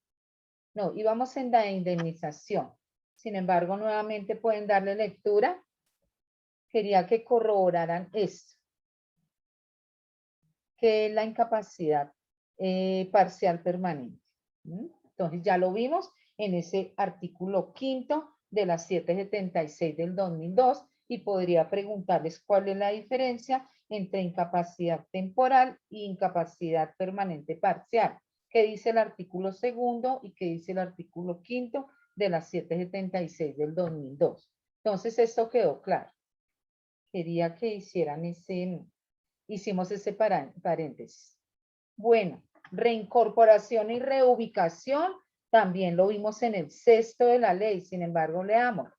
No, íbamos en la indemnización. Sin embargo, nuevamente pueden darle lectura. Quería que corroboraran esto, que es la incapacidad parcial permanente. Entonces ya lo vimos en ese artículo 5º de la 776 del 2002 y podría preguntarles cuál es la diferencia entre incapacidad temporal e incapacidad permanente parcial. ¿Qué dice el artículo 2º y qué dice el artículo 5º de la 776 del 2002? Entonces esto quedó claro. Quería que hicieran hicimos ese paréntesis. Bueno, reincorporación y reubicación también lo vimos en el 6º de la ley, sin embargo, leamos.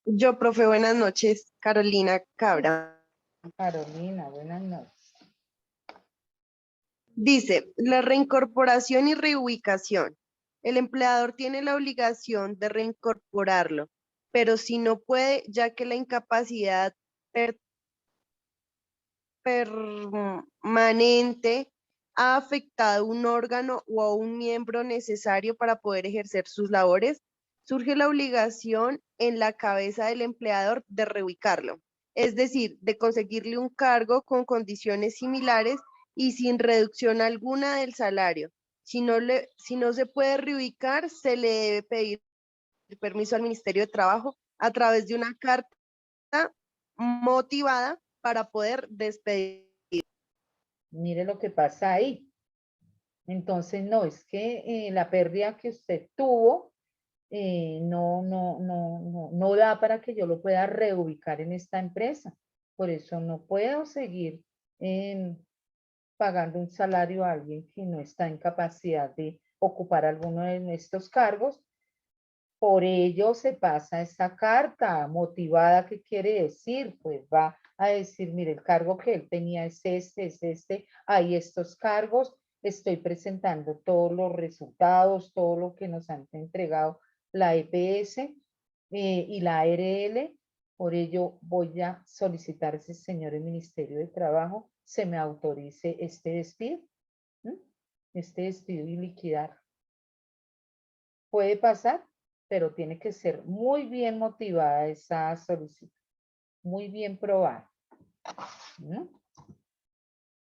Yo, profe, buenas noches. Carolina Cabra. Carolina, buenas noches. Dice, la reincorporación y reubicación. El empleador tiene la obligación de reincorporarlo, pero si no puede, ya que la incapacidad permanente ha afectado un órgano o a un miembro necesario para poder ejercer sus labores, surge la obligación en la cabeza del empleador de reubicarlo, es decir, de conseguirle un cargo con condiciones similares y sin reducción alguna del salario. Si no se puede reubicar, se le debe pedir permiso al Ministerio de Trabajo a través de una carta motivada para poder despedir. Mire lo que pasa ahí. Entonces, no, es que la pérdida que usted tuvo no da para que yo lo pueda reubicar en esta empresa. Por eso no puedo seguir pagando un salario a alguien que no está en capacidad de ocupar alguno de estos cargos. Por ello se pasa esta carta motivada. ¿Qué quiere decir? Pues va a decir, mire, el cargo que él tenía es este, hay estos cargos, estoy presentando todos los resultados, todo lo que nos han entregado la EPS y la ARL. Por ello voy a solicitar a ese señor el Ministerio de Trabajo se me autorice este despido, este despido y liquidar. Puede pasar, pero tiene que ser muy bien motivada esa solicitud, muy bien probada.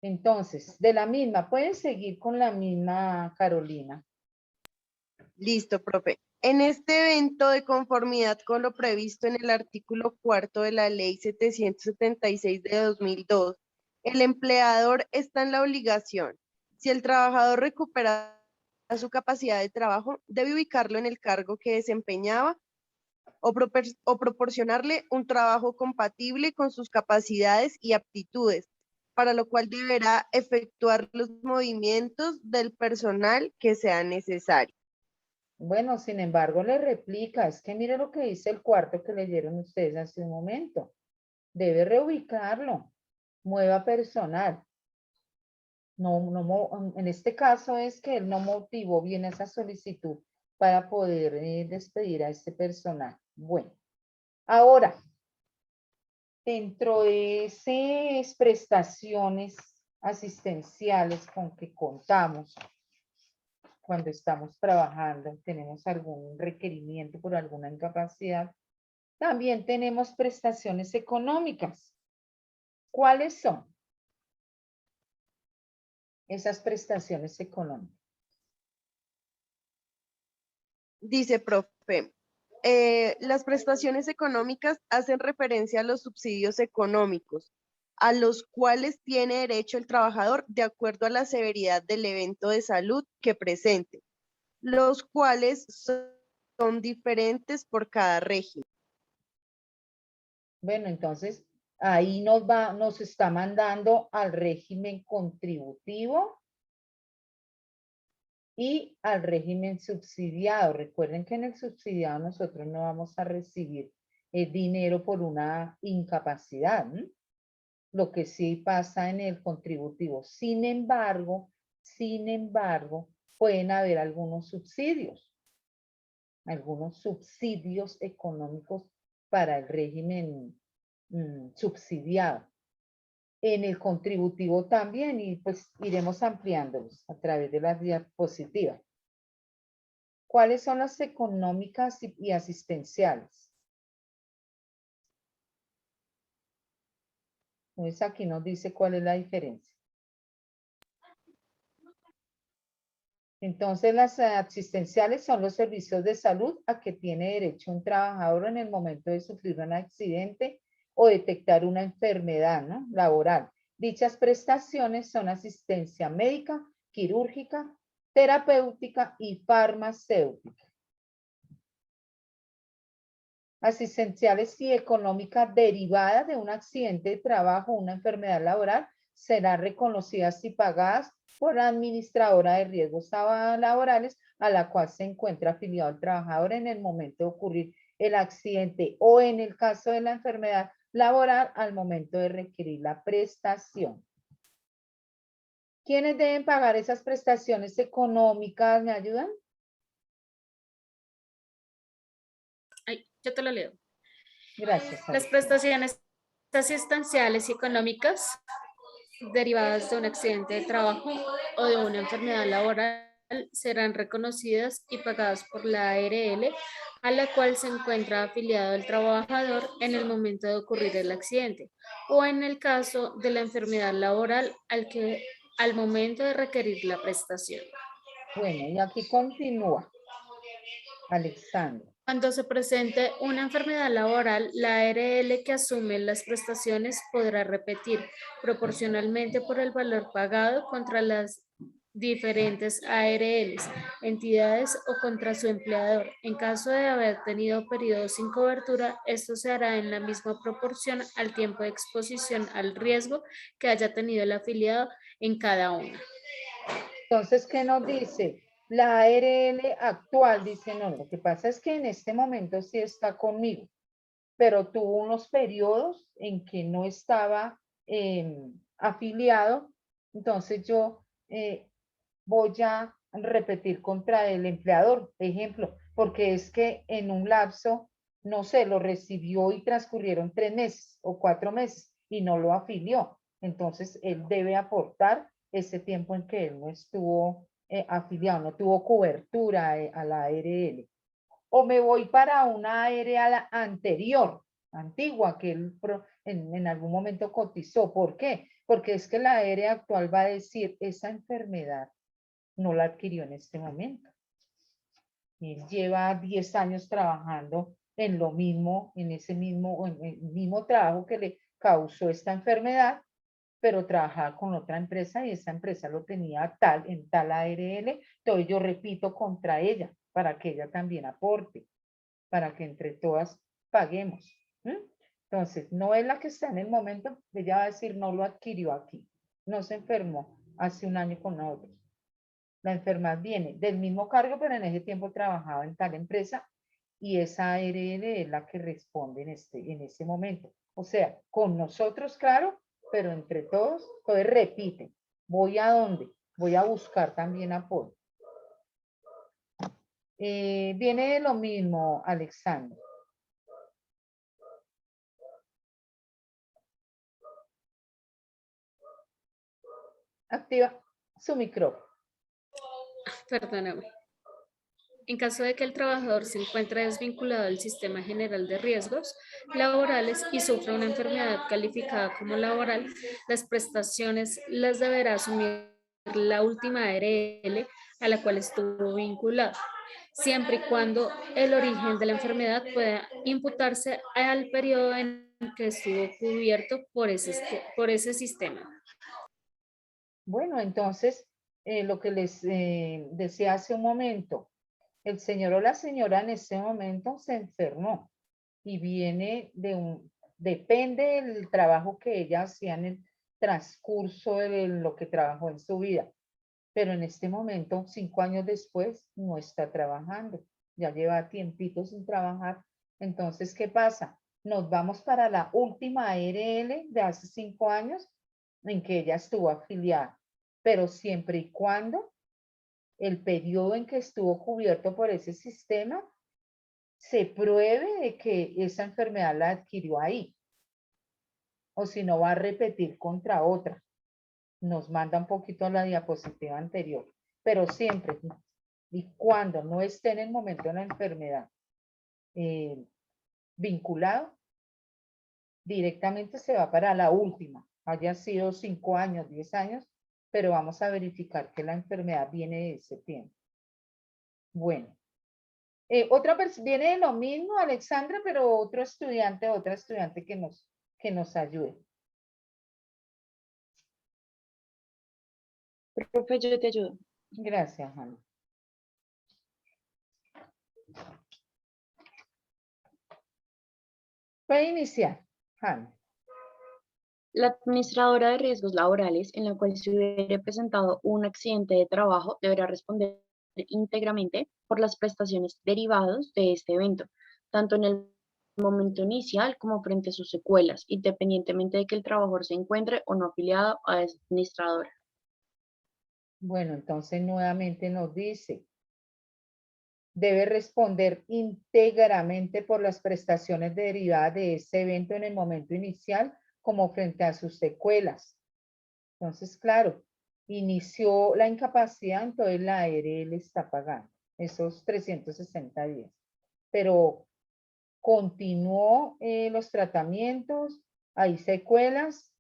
Entonces, de la misma, pueden seguir con la misma, Carolina. Listo, profe. En este evento, de conformidad con lo previsto en el artículo 4º de la Ley 776 de 2002, el empleador está en la obligación, si el trabajador recupera su capacidad de trabajo, debe ubicarlo en el cargo que desempeñaba o proporcionarle un trabajo compatible con sus capacidades y aptitudes, para lo cual deberá efectuar los movimientos del personal que sean necesarios. Bueno, sin embargo, le replica, es que mire lo que dice el 4º que leyeron ustedes hace un momento. Debe reubicarlo, mueva personal. En este caso es que él no motivó bien esa solicitud para poder despedir a este personal. Bueno, ahora, dentro de esas prestaciones asistenciales con que contamos cuando estamos trabajando, tenemos algún requerimiento por alguna incapacidad, también tenemos prestaciones económicas. ¿Cuáles son esas prestaciones económicas? Dice, profe, las prestaciones económicas hacen referencia a los subsidios económicos, a los cuales tiene derecho el trabajador de acuerdo a la severidad del evento de salud que presente, los cuales son diferentes por cada régimen. Bueno, entonces ahí nos está mandando al régimen contributivo y al régimen subsidiado. Recuerden que en el subsidiado nosotros no vamos a recibir dinero por una incapacidad, ¿no? Lo que sí pasa en el contributivo. Sin embargo, pueden haber algunos subsidios económicos para el régimen subsidiado. en el contributivo también, y pues iremos ampliándolos a través de las diapositivas. ¿Cuáles son las económicas y asistenciales? Pues aquí nos dice cuál es la diferencia. Entonces, las asistenciales son los servicios de salud a que tiene derecho un trabajador en el momento de sufrir un accidente o detectar una enfermedad, ¿no?, laboral. Dichas prestaciones son asistencia médica, quirúrgica, terapéutica y farmacéutica. Asistenciales y económica derivada de un accidente de trabajo o una enfermedad laboral serán reconocidas y pagadas por la administradora de riesgos laborales a la cual se encuentra afiliado el trabajador en el momento de ocurrir el accidente o en el caso de la enfermedad laboral al momento de requerir la prestación. ¿Quiénes deben pagar esas prestaciones económicas? ¿Me ayudan? Ay, yo te lo leo. Gracias. Las prestaciones asistenciales y económicas derivadas de un accidente de trabajo o de una enfermedad laboral serán reconocidas y pagadas por la ARL a la cual se encuentra afiliado el trabajador en el momento de ocurrir el accidente o en el caso de la enfermedad laboral al momento de requerir la prestación. Bueno, y aquí continúa. Alexandra. Cuando se presente una enfermedad laboral, la ARL que asume las prestaciones podrá repetir proporcionalmente por el valor pagado contra las diferentes ARLs, entidades o contra su empleador. En caso de haber tenido periodos sin cobertura, esto se hará en la misma proporción al tiempo de exposición al riesgo que haya tenido el afiliado en cada una. Entonces, ¿qué nos dice? La ARL actual dice, no, lo que pasa es que en este momento sí está conmigo, pero tuvo unos periodos en que no estaba afiliado, entonces yo voy a repetir contra el empleador, ejemplo, porque es que en un lapso, no sé, lo recibió y transcurrieron 3 meses o 4 meses y no lo afilió. Entonces, él debe aportar ese tiempo en que él no estuvo afiliado, no tuvo cobertura a la ARL. O me voy para una ARL anterior, antigua, que él en algún momento cotizó. ¿Por qué? Porque es que la ARL actual va a decir, esa enfermedad no la adquirió en este momento. Él lleva 10 años trabajando en lo mismo, en el mismo trabajo que le causó esta enfermedad, pero trabajaba con otra empresa y esa empresa lo tenía en tal ARL. Entonces yo repito contra ella para que ella también aporte, para que entre todas paguemos. Entonces, no es la que está en el momento, ella va a decir, no lo adquirió aquí, no se enfermó hace un año con nosotros. La enfermedad viene del mismo cargo, pero en ese tiempo trabajaba en tal empresa y esa ARL es la que responde en ese momento. O sea, con nosotros, claro, pero entre todos, entonces repite. ¿Voy a dónde? Voy a buscar también apoyo. Viene de lo mismo, Alexandra. Activa su micrófono. Perdóname. En caso de que el trabajador se encuentre desvinculado del Sistema General de Riesgos Laborales y sufra una enfermedad calificada como laboral, las prestaciones las deberá asumir la última ARL a la cual estuvo vinculado, siempre y cuando el origen de la enfermedad pueda imputarse al periodo en que estuvo cubierto por ese sistema. Bueno, entonces, lo que les decía hace un momento, el señor o la señora en ese momento se enfermó y viene depende del trabajo que ella hacía en el transcurso de lo que trabajó en su vida. Pero en este momento, 5 años después, no está trabajando. Ya lleva tiempito sin trabajar. Entonces, ¿qué pasa? Nos vamos para la última ARL de hace 5 años en que ella estuvo afiliada. Pero siempre y cuando el periodo en que estuvo cubierto por ese sistema se pruebe de que esa enfermedad la adquirió ahí. o si no va a repetir contra otra. Nos manda un poquito a la diapositiva anterior, pero siempre y cuando no esté en el momento de la enfermedad vinculado, directamente se va para la última, haya sido 5 años, 10 años, pero vamos a verificar que la enfermedad viene de ese tiempo. Bueno, viene de lo mismo, Alexandra, pero otra estudiante que nos ayude. Profe, yo te ayudo. Gracias, Ana. Puede iniciar, Ana. La administradora de riesgos laborales en la cual se hubiera presentado un accidente de trabajo deberá responder íntegramente por las prestaciones derivadas de este evento, tanto en el momento inicial como frente a sus secuelas, independientemente de que el trabajador se encuentre o no afiliado a esa administradora. Bueno, entonces nuevamente nos dice, debe responder íntegramente por las prestaciones derivadas de ese evento en el momento inicial como frente a sus secuelas. Entonces, claro, inició la incapacidad, entonces la ARL está pagando esos 360 días. Pero continuó los tratamientos, hay secuelas,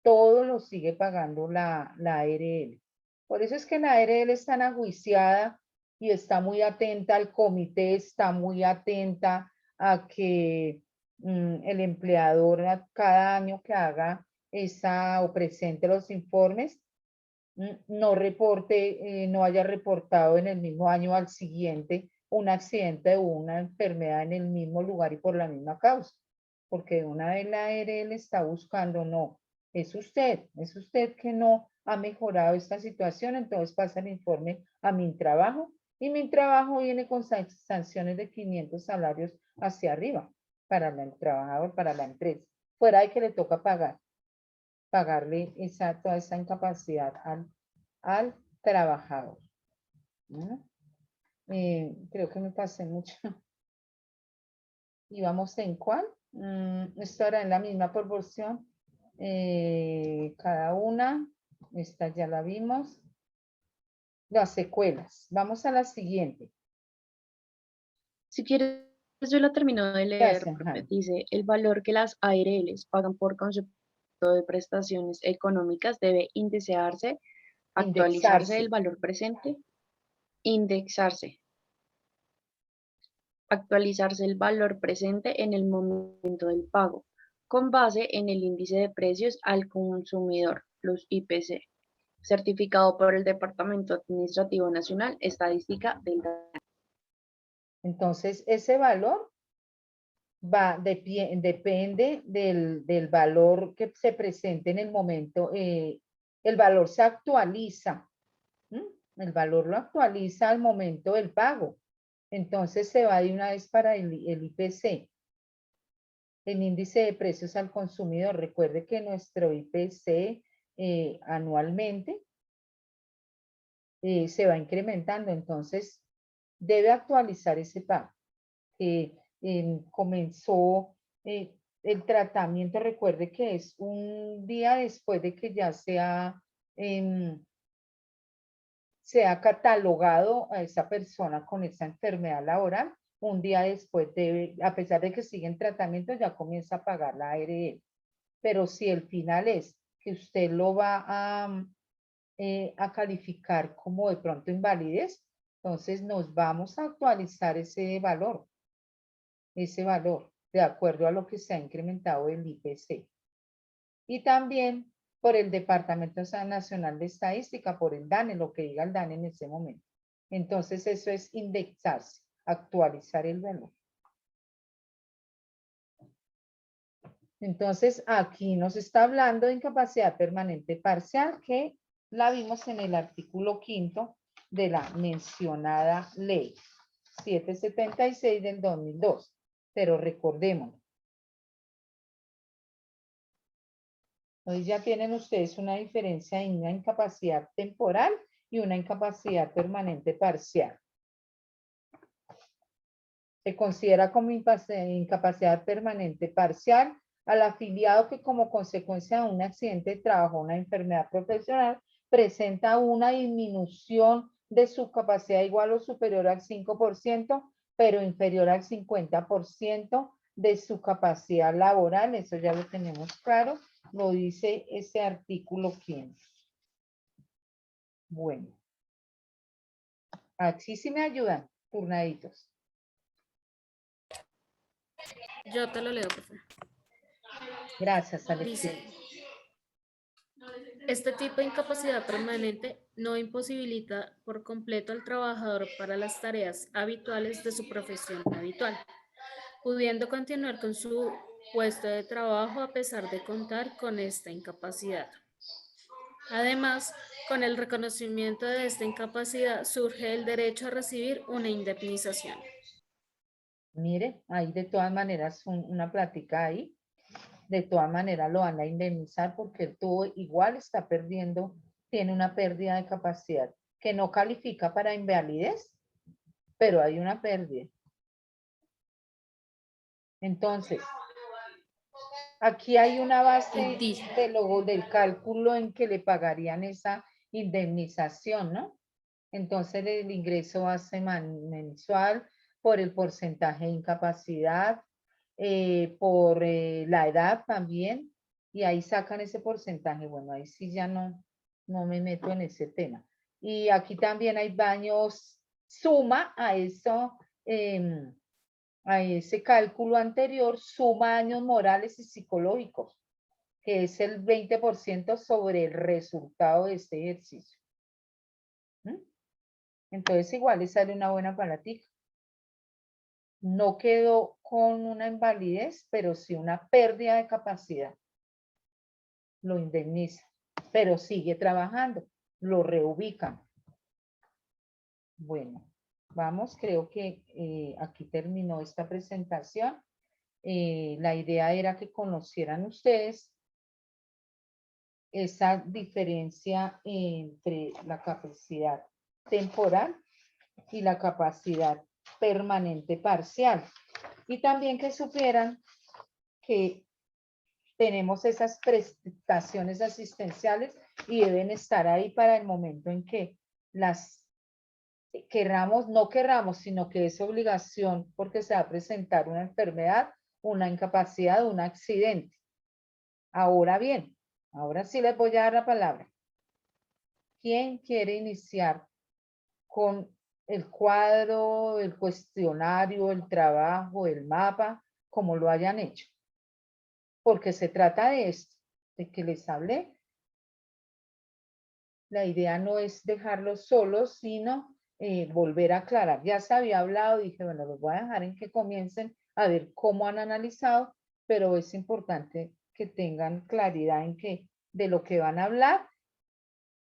todo lo sigue pagando la ARL. Por eso es que la ARL es tan ajuiciada y está muy atenta al comité, está muy atenta a que el empleador cada año que haga o presente los informes, no reporte, no haya reportado en el mismo año al siguiente un accidente o una enfermedad en el mismo lugar y por la misma causa. Porque una vez la ARL está buscando, no, es usted que no ha mejorado esta situación, entonces pasa el informe a Mintrabajo y Mintrabajo viene con sanciones de 500 salarios hacia arriba para el trabajador, para la empresa, fuera de que le toca pagarle toda esa incapacidad al trabajador. Creo que me pasé mucho. ¿Y vamos en cuál? Esto era en la misma proporción. Cada una. Esta ya la vimos. Las secuelas. Vamos a la siguiente. Si quieres, yo la termino de leer. Gracias, dice, el valor que las ARLs pagan por concepto de prestaciones económicas debe indexarse, actualizarse el valor presente, actualizarse el valor presente en el momento del pago, con base en el índice de precios al consumidor, plus IPC, certificado por el Departamento Administrativo Nacional, Estadística del DANE. Entonces, ese valor depende del valor que se presente en el momento. El valor se actualiza. El valor lo actualiza al momento del pago. Entonces se va de una vez para el IPC. El índice de precios al consumidor. Recuerde que nuestro IPC anualmente se va incrementando. Entonces debe actualizar ese pago. Comenzó el tratamiento, recuerde que es un día después de que ya se ha catalogado a esa persona con esa enfermedad laboral, un día después debe, a pesar de que sigue en tratamiento, ya comienza a pagar la ARL. Pero si el final es que usted lo va a calificar como de pronto invalidez, entonces nos vamos a actualizar ese valor de acuerdo a lo que se ha incrementado el IPC. Y también por el Departamento Nacional de Estadística, por el DANE, lo que diga el DANE en ese momento. Entonces eso es indexarse, actualizar el valor. Entonces aquí nos está hablando de incapacidad permanente parcial, que la vimos en el artículo 5º de la mencionada ley 776 del 2002. Pero recordemos, hoy ya tienen ustedes una diferencia en una incapacidad temporal y una incapacidad permanente parcial. Se considera como incapacidad permanente parcial al afiliado que como consecuencia de un accidente de trabajo o una enfermedad profesional presenta una disminución de su capacidad igual o superior al 5%, pero inferior al 50% de su capacidad laboral. Eso ya lo tenemos claro, lo dice ese artículo 15. Bueno. Aquí sí me ayudan, turnaditos. Yo te lo leo, por favor. Gracias, Alex. Dice, este tipo de incapacidad permanente no imposibilita por completo al trabajador para las tareas habituales de su profesión habitual, pudiendo continuar con su puesto de trabajo a pesar de contar con esta incapacidad. Además, con el reconocimiento de esta incapacidad surge el derecho a recibir una indemnización. Mire, ahí de todas maneras una plática ahí. De todas maneras lo van a indemnizar porque el tubo igual está perdiendo, tiene una pérdida de capacidad que no califica para invalidez, pero hay una pérdida. Entonces, aquí hay una base del cálculo en que le pagarían esa indemnización, ¿no? Entonces el ingreso base mensual por el porcentaje de incapacidad, por la edad también, y ahí sacan ese porcentaje. Bueno, ahí sí ya no me meto en ese tema. Y aquí también hay baños, suma a eso, a ese cálculo anterior, suma años morales y psicológicos, que es el 20% sobre el resultado de este ejercicio. Entonces igual le sale una buena palatica. No quedó con una invalidez, pero sí una pérdida de capacidad. Lo indemniza, pero sigue trabajando, lo reubican. Bueno, vamos, creo que aquí terminó esta presentación. La idea era que conocieran ustedes esa diferencia entre la capacidad temporal y la capacidad permanente parcial. Y también que supieran que tenemos esas prestaciones asistenciales y deben estar ahí para el momento en que las querramos, no querramos, sino que es obligación porque se va a presentar una enfermedad, una incapacidad, un accidente. Ahora bien, ahora sí les voy a dar la palabra. ¿Quién quiere iniciar con el cuadro, el cuestionario, el trabajo, el mapa, como lo hayan hecho? Porque se trata de esto, de que les hablé. La idea no es dejarlos solos, sino volver a aclarar. Ya se había hablado, dije, bueno, los voy a dejar en que comiencen a ver cómo han analizado, pero es importante que tengan claridad en que de lo que van a hablar,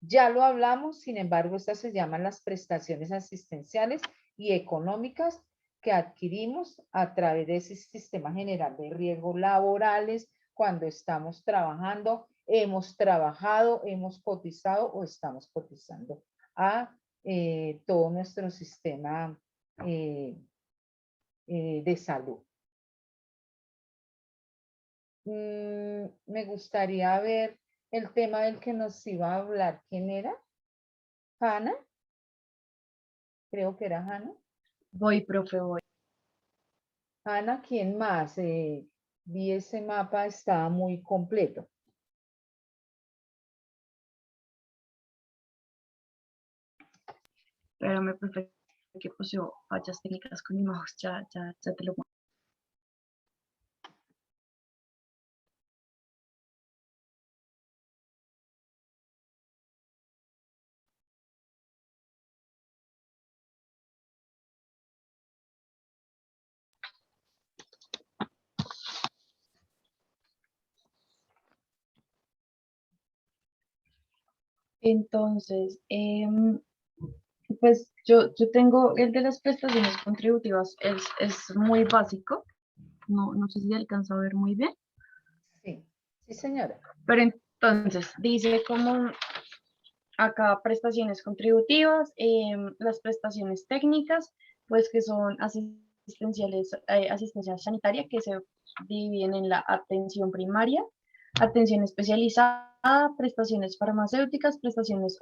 ya lo hablamos, sin embargo, estas se llaman las prestaciones asistenciales y económicas que adquirimos a través de ese sistema general de riesgos laborales cuando estamos trabajando, hemos trabajado, hemos cotizado o estamos cotizando a todo nuestro sistema de salud. Me gustaría ver el tema del que nos iba a hablar. ¿Quién era? ¿Hanna? Creo que era Hanna. Voy, profe, voy. Hanna, ¿quién más? Vi ese mapa, estaba muy completo. Espérame, profe, que puse fallas técnicas con mi mouse, ya te lo muestro. Entonces, pues yo tengo el de las prestaciones contributivas, es muy básico, no sé si alcanza a ver muy bien. Sí, sí señora. Pero entonces, dice como acá prestaciones contributivas, las prestaciones técnicas, pues que son asistencia asistencia sanitaria que se dividen en la atención primaria, atención especializada, prestaciones farmacéuticas, prestaciones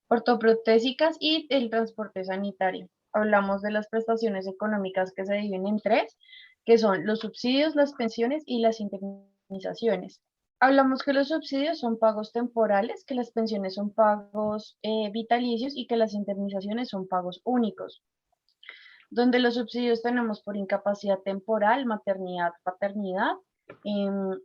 ortoprotésicas y el transporte sanitario. Hablamos de las prestaciones económicas que se dividen en tres, que son los subsidios, las pensiones y las indemnizaciones. Hablamos que los subsidios son pagos temporales, que las pensiones son pagos vitalicios y que las indemnizaciones son pagos únicos. Donde los subsidios tenemos por incapacidad temporal, maternidad, paternidad,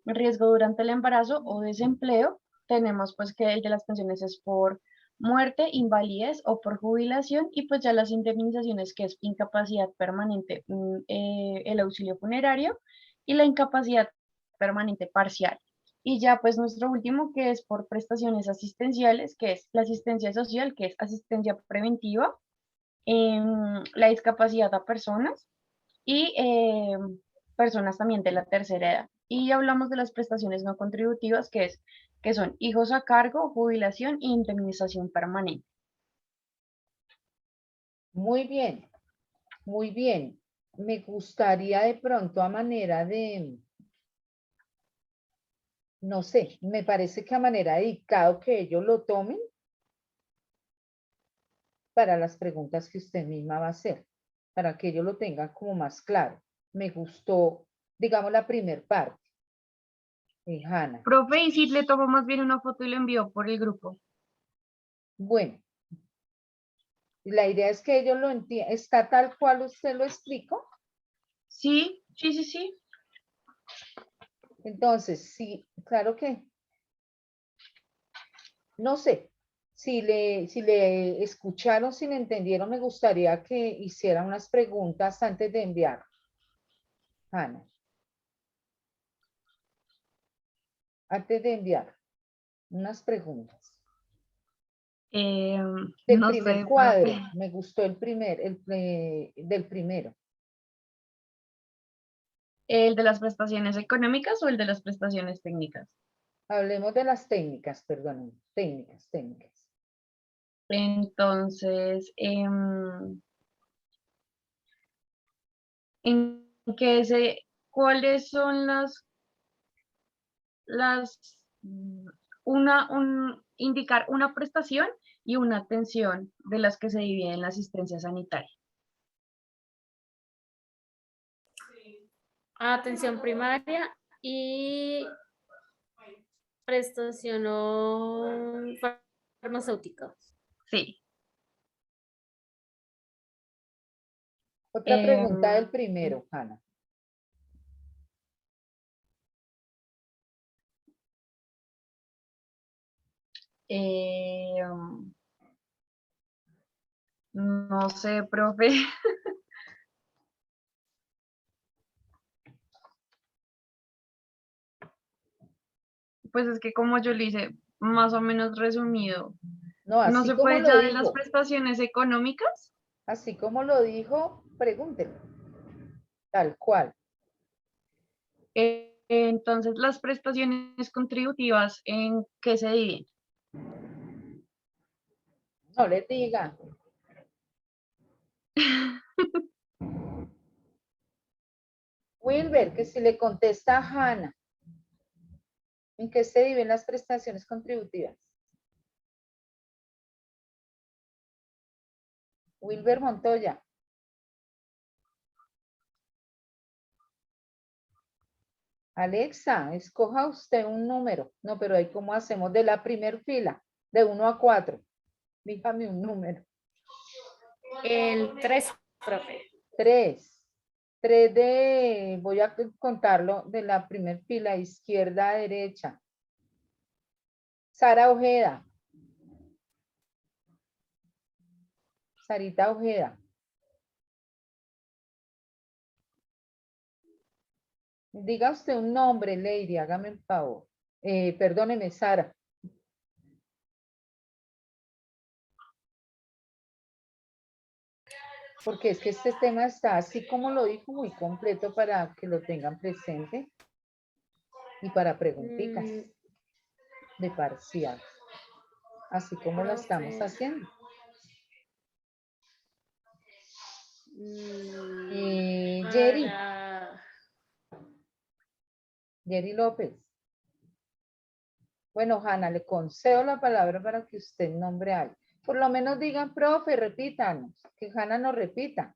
riesgo durante el embarazo o desempleo. Tenemos pues que el de las pensiones es por muerte, invalidez o por jubilación, y pues ya las indemnizaciones, que es incapacidad permanente, el auxilio funerario y la incapacidad permanente parcial. Y ya pues nuestro último, que es por prestaciones asistenciales, que es la asistencia social, que es asistencia preventiva, la discapacidad a personas y personas también de la tercera edad. Y hablamos de las prestaciones no contributivas, que son hijos a cargo, jubilación e indemnización permanente. Muy bien, muy bien. Me gustaría de pronto a manera de, no sé, me parece que a manera de dictado que ellos lo tomen para las preguntas que usted misma va a hacer, para que ellos lo tengan como más claro. Me gustó, digamos, la primer parte. Hanna. Profe, y si le tomo más bien una foto y le envío por el grupo. Bueno, la idea es que ellos lo entiendan. ¿Está tal cual usted lo explicó? Sí, sí, sí, sí. Entonces, sí, claro que, no sé, si le escucharon, si le entendieron, me gustaría que hicieran unas preguntas antes de enviar. Hanna. Antes de enviar, unas preguntas. Del no primer sé, cuadro, profe. me gustó del primero. ¿El de las prestaciones económicas o el de las prestaciones técnicas? Hablemos de las técnicas, perdón, técnicas. Entonces, ¿cuáles son indicar una prestación y una atención de las que se divide en la asistencia sanitaria? Atención primaria y prestación farmacéutica. Sí. Otra pregunta del primero, Hanna. No sé, profe. Pues es que como yo le hice más o menos resumido, No, ¿no así se como puede lo ya de las dijo. prestaciones económicas? Así como lo dijo, pregúntelo. Tal cual. Entonces, las prestaciones contributivas, ¿en qué se dividen? No les diga. Wilber, que si le contesta a Hanna, ¿en qué se dividen las prestaciones contributivas? Wilber Montoya. Alexa, escoja usted un número. No, pero ahí cómo hacemos de la primer fila, de 1 a 4. Dígame un número. El 3, profe. 3. 3 de, voy a contarlo de la primer fila, izquierda a derecha. Sara Ojeda. Sarita Ojeda. Diga usted un nombre, Lady, hágame el favor. Perdóneme, Sara. Porque es que este tema está así como lo dijo, muy completo para que lo tengan presente y para preguntitas de parcial, así como lo estamos haciendo. Jerry, Para Jerry López. Bueno, Hanna, le concedo la palabra para que usted nombre a alguien. Por lo menos digan, profe, repítanos, que Hanna nos repita.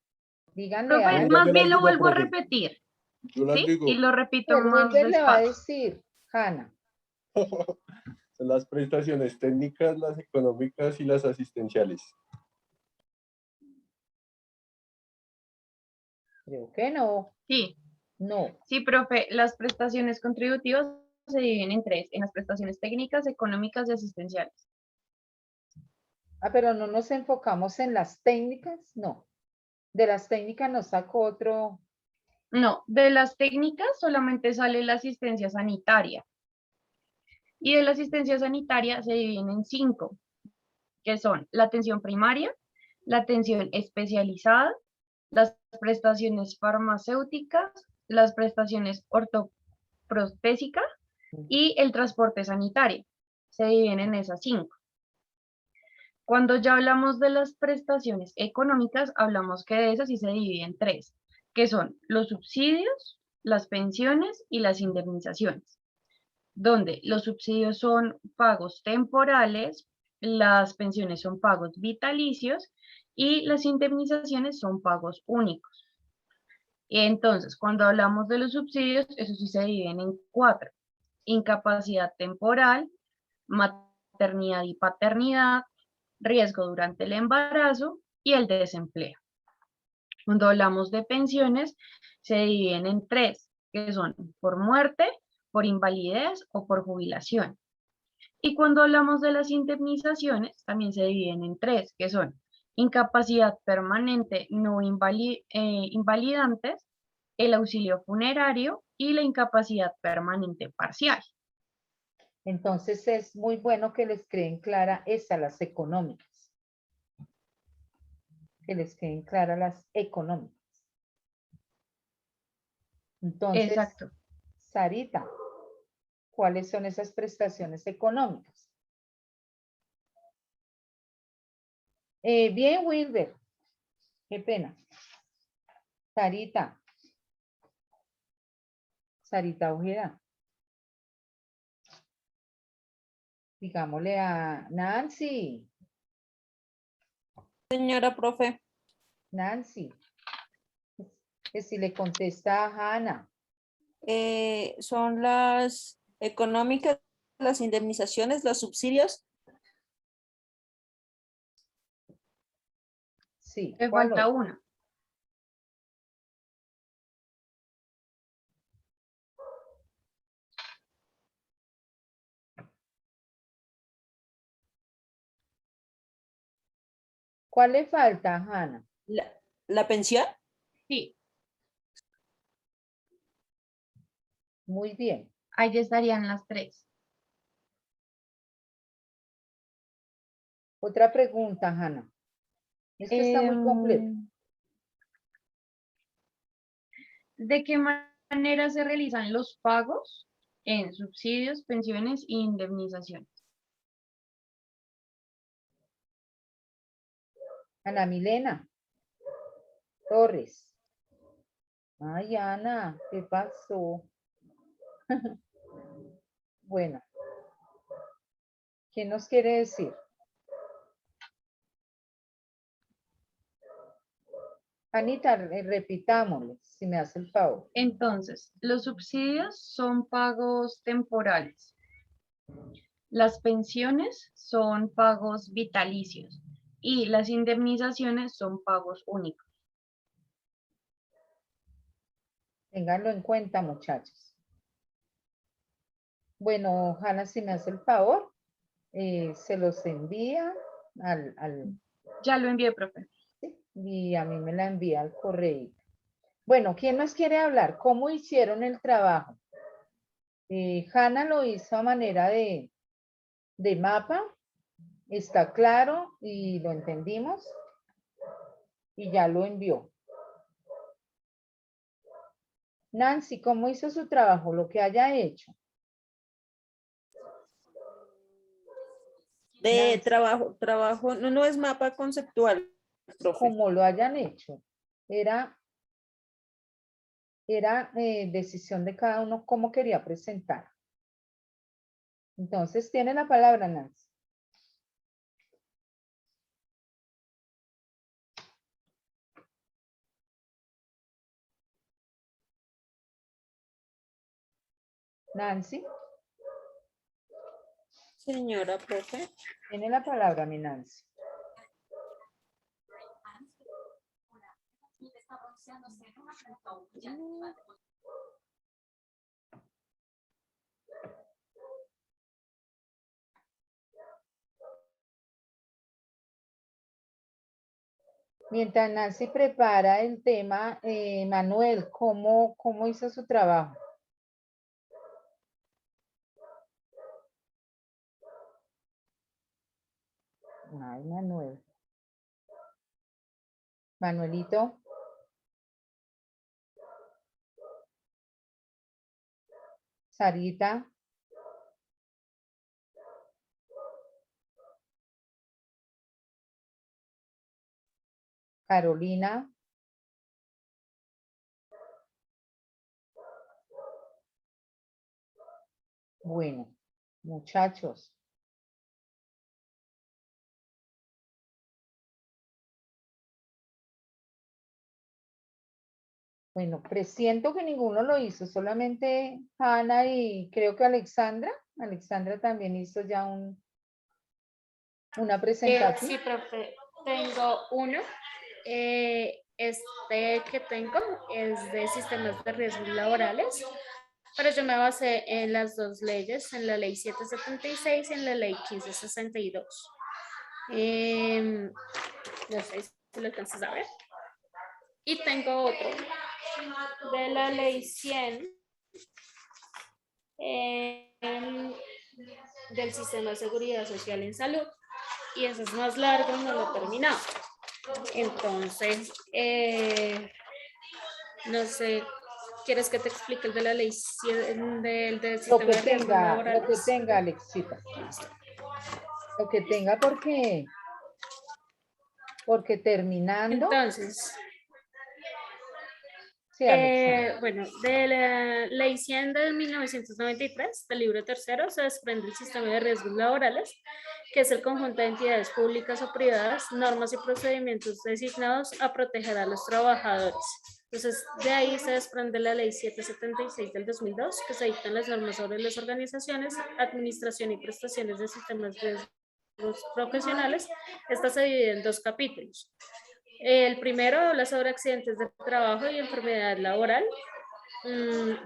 Díganle a Profe, alguien. más yo las bien lo digo, vuelvo a profe. repetir, Yo las ¿sí? digo. Y lo repito El más Wilber le va a despacio. decir, Hanna. Son las prestaciones técnicas, las económicas y las asistenciales. Creo que no. Sí, No. sí, profe, las prestaciones contributivas se dividen en tres, en las prestaciones técnicas, económicas y asistenciales. Ah, pero no nos enfocamos en las técnicas, no. De las técnicas nos sacó otro. No, de las técnicas solamente sale la asistencia sanitaria. Y de la asistencia sanitaria se dividen en 5, que son la atención primaria, la atención especializada, las prestaciones farmacéuticas, las prestaciones ortoprostésicas y el transporte sanitario. Se dividen en esas 5. Cuando ya hablamos de las prestaciones económicas, hablamos que de esas sí se dividen en 3, que son los subsidios, las pensiones y las indemnizaciones, donde los subsidios son pagos temporales, las pensiones son pagos vitalicios y las indemnizaciones son pagos únicos. Y entonces, cuando hablamos de los subsidios, eso sí se dividen en 4: incapacidad temporal, maternidad y paternidad, riesgo durante el embarazo y el desempleo. Cuando hablamos de pensiones, se dividen en 3, que son por muerte, por invalidez o por jubilación. Y cuando hablamos de las indemnizaciones, también se dividen en 3, que son incapacidad permanente no invalidantes, el auxilio funerario y la incapacidad permanente parcial. Entonces es muy bueno que les queden claras esas, las económicas. Que les queden claras las económicas. Entonces, Exacto. Sarita, ¿cuáles son esas prestaciones económicas? Bien, Wilber. Qué pena. Sarita. Sarita Ojeda. Digámosle a Nancy. Señora profe, Nancy. Que si le contesta a Hanna. son las económicas, las indemnizaciones, los subsidios. Sí. Te ¿cuál falta otro? una. ¿Cuál le falta, Hanna? ¿La pensión? Sí, Muy bien. ahí ya estarían las 3. Otra pregunta, Hanna. Esto está muy completo. ¿De qué manera se realizan los pagos en subsidios, pensiones e indemnizaciones? Ana Milena Torres. Ay, Ana, ¿qué pasó? Bueno, ¿quién nos quiere decir? Anita, repitámosle, si me hace el favor. Entonces, los subsidios son pagos temporales. Las pensiones son pagos vitalicios y las indemnizaciones son pagos únicos. Ténganlo en cuenta, muchachos. Bueno, Hanna, si me hace el favor, se los envía al Ya lo envié, profe. ¿sí? Y a mí me la envía al correo. Bueno, ¿quién nos quiere hablar? ¿Cómo hicieron el trabajo? Hanna lo hizo a manera de mapa. Está claro y lo entendimos. Y ya lo envió. Nancy, ¿cómo hizo su trabajo? Lo que haya hecho. De Nancy. trabajo, no es mapa conceptual, profe. Como lo hayan hecho. Era decisión de cada uno cómo quería presentar. Entonces, tiene la palabra, Nancy. Nancy. Señora, profe. Tiene la palabra, mi Nancy. Mientras Nancy prepara el tema, Manuel, ¿cómo hizo su trabajo? Ay, Manuel. Manuelito. Sarita. Carolina. Bueno, muchachos. Bueno, presiento que ninguno lo hizo, solamente Ana y creo que Alexandra. Alexandra también hizo ya una presentación. Sí, profe, tengo uno. Este que tengo es de sistemas de riesgos laborales, pero yo me basé en las dos leyes, en la ley 776 y en la ley 1562. No sé si lo alcanzas a ver. Y tengo otro de la ley 100 del sistema de seguridad social en salud. Y eso es más largo y no lo he terminado. Entonces, no sé, ¿quieres que te explique el de la ley del sistema de riesgos laborales? Lo que tenga, Alexita. Lo que tenga porque terminando. Entonces, sí, bueno, de la ley 100 de 1993, del libro tercero, se desprende el sistema de riesgos laborales, que es el conjunto de entidades públicas o privadas, normas y procedimientos designados a proteger a los trabajadores. Entonces, de ahí se desprende la ley 776 del 2002, que se dictan las normas sobre las organizaciones, administración y prestaciones de sistemas de riesgos profesionales. Esta se divide en dos capítulos. El primero habla sobre accidentes de trabajo y enfermedad laboral,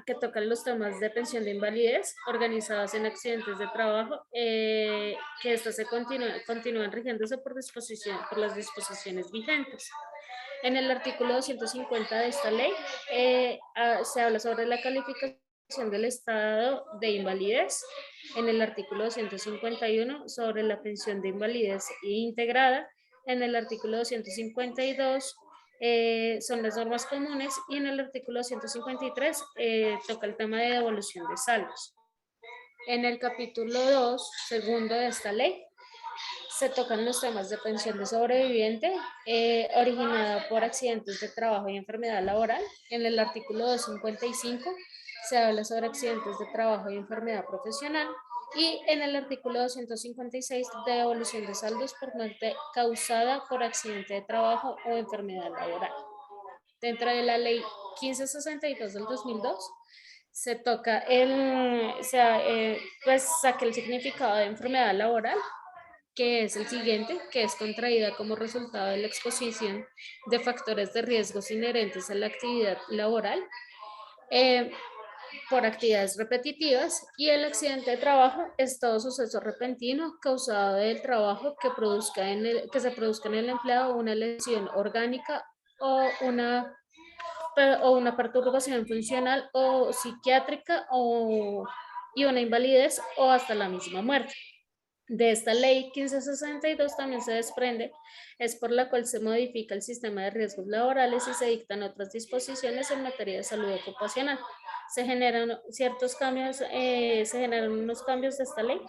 que tocan los temas de pensión de invalidez organizadas en accidentes de trabajo, que estas se continúan rigiéndose por las disposiciones vigentes. En el artículo 250 de esta ley se habla sobre la calificación del estado de invalidez. En el artículo 251 sobre la pensión de invalidez integrada. En el artículo 252 son las normas comunes y en el artículo 153 toca el tema de devolución de saldos. En el capítulo 2, segundo de esta ley, se tocan los temas de pensión de sobreviviente originada por accidentes de trabajo y enfermedad laboral. En el artículo 255 se habla sobre accidentes de trabajo y enfermedad profesional. Y en el artículo 256 de devolución de saldos por muerte causada por accidente de trabajo o enfermedad laboral. Dentro de la ley 1562 del 2002 se toca pues saca el significado de enfermedad laboral, que es el siguiente, que es contraída como resultado de la exposición de factores de riesgos inherentes a la actividad laboral por actividades repetitivas, y el accidente de trabajo es todo suceso repentino causado del trabajo que se produzca en el empleado una lesión orgánica o una perturbación funcional o psiquiátrica y una invalidez o hasta la misma muerte. De esta ley 1562 también se desprende, es por la cual se modifica el sistema de riesgos laborales y se dictan otras disposiciones en materia de salud ocupacional. Se generan ciertos cambios, se generan unos cambios de esta ley